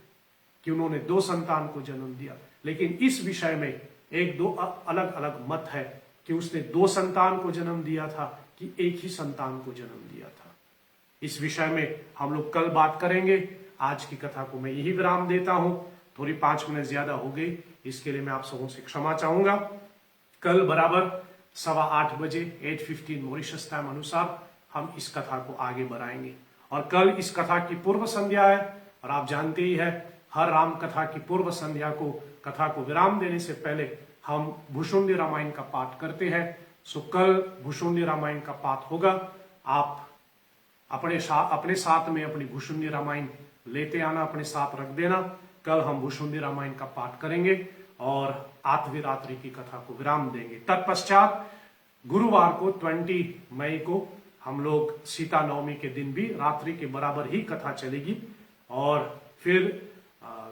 कि उन्होंने 2 संतान को जन्म दिया। लेकिन इस विषय में 1-2 अलग अलग मत है कि उसने 2 संतान को जन्म दिया था कि एक ही संतान को जन्म दिया था। इस विषय में हम लोग कल बात करेंगे। आज की कथा को मैं यही विराम देता हूं। थोड़ी 5 मिनट ज्यादा हो गई, इसके लिए मैं आप सबों से क्षमा चाहूंगा। कल बराबर 8:15 बजे 8:15 मॉरिशस टाइम अनुसार हम इस कथा को आगे बढ़ाएंगे। और कल इस कथा की पूर्व संध्या है, और आप जानते ही है हर राम कथा की पूर्व संध्या को, कथा को विराम देने से पहले हम भुशुंडी रामायण का पाठ करते हैं। सो कल भुशुंडी रामायण का पाठ होगा। आप अपने साथ में अपनी भुशुंडी रामायण लेते आना, अपने साथ रख देना। कल हम भुशुंडी रामायण का पाठ करेंगे और 8वीं रात्रि की कथा को विराम देंगे। तत्पश्चात गुरुवार को 20 मई को हम लोग सीता नवमी के दिन भी रात्रि के बराबर ही कथा चलेगी। और फिर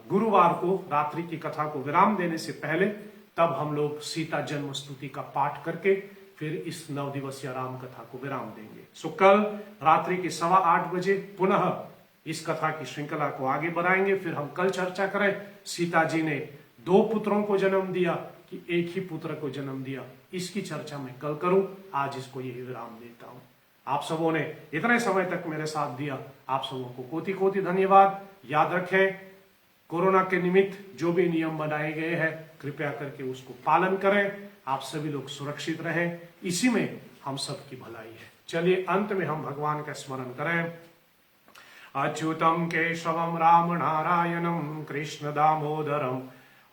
गुरुवार को रात्रि की कथा को विराम देने से पहले तब हम लोग सीता जन्म स्तुति का पाठ करके फिर इस 9 दिवसीय राम कथा को विराम देंगे। सो कल रात्रि के 8:15 बजे पुनः इस कथा की श्रृंखला को आगे बढ़ाएंगे। फिर हम कल चर्चा करें सीता जी ने 2 पुत्रों को जन्म दिया कि एक ही पुत्र को जन्म दिया, इसकी चर्चा मैं कल करूं। आज इसको यही विराम देता हूं। आप सबों ने इतने समय तक मेरे साथ दिया, आप सबों को कोटि कोटि धन्यवाद। याद रखें, कोरोना के निमित्त जो भी नियम बनाए गए हैं कृपया करके उसको पालन करें। आप सभी लोग सुरक्षित रहें, इसी में हम सबकी भलाई है। चलिए अंत में हम भगवान का स्मरण करें। अच्युतम केशवम राम नारायणम कृष्ण दामोदरम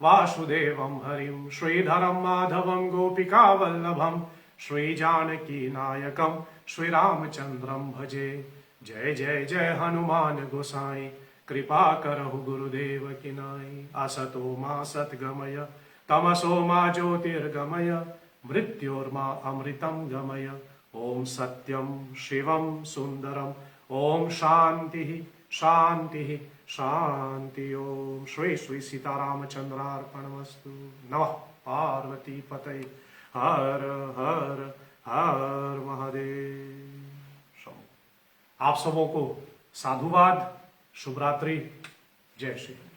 वासुदेवम हरिम श्रीधरम माधवम गोपिका वल्लभम श्री जानकी नायकम श्री रामचंद्रम भजे। जय जय जय हनुमान गोसाई कृपा करहु गुरुदेव की नाई। असतो मा सद्गमय तमसो मा ज्योतिर्गमय मृत्योर्मा अमृतम गमय। ओम सत्यम शिवम सुंदरम। ओम शांति शांति शांति। ओम श्री श्री सीतारामचंद्रार्पणमस्तु। नमः पार्वती पतये। हर हर हर महादेव। आप सबों को साधुवाद, शुभ रात्रि, जय श्री राम।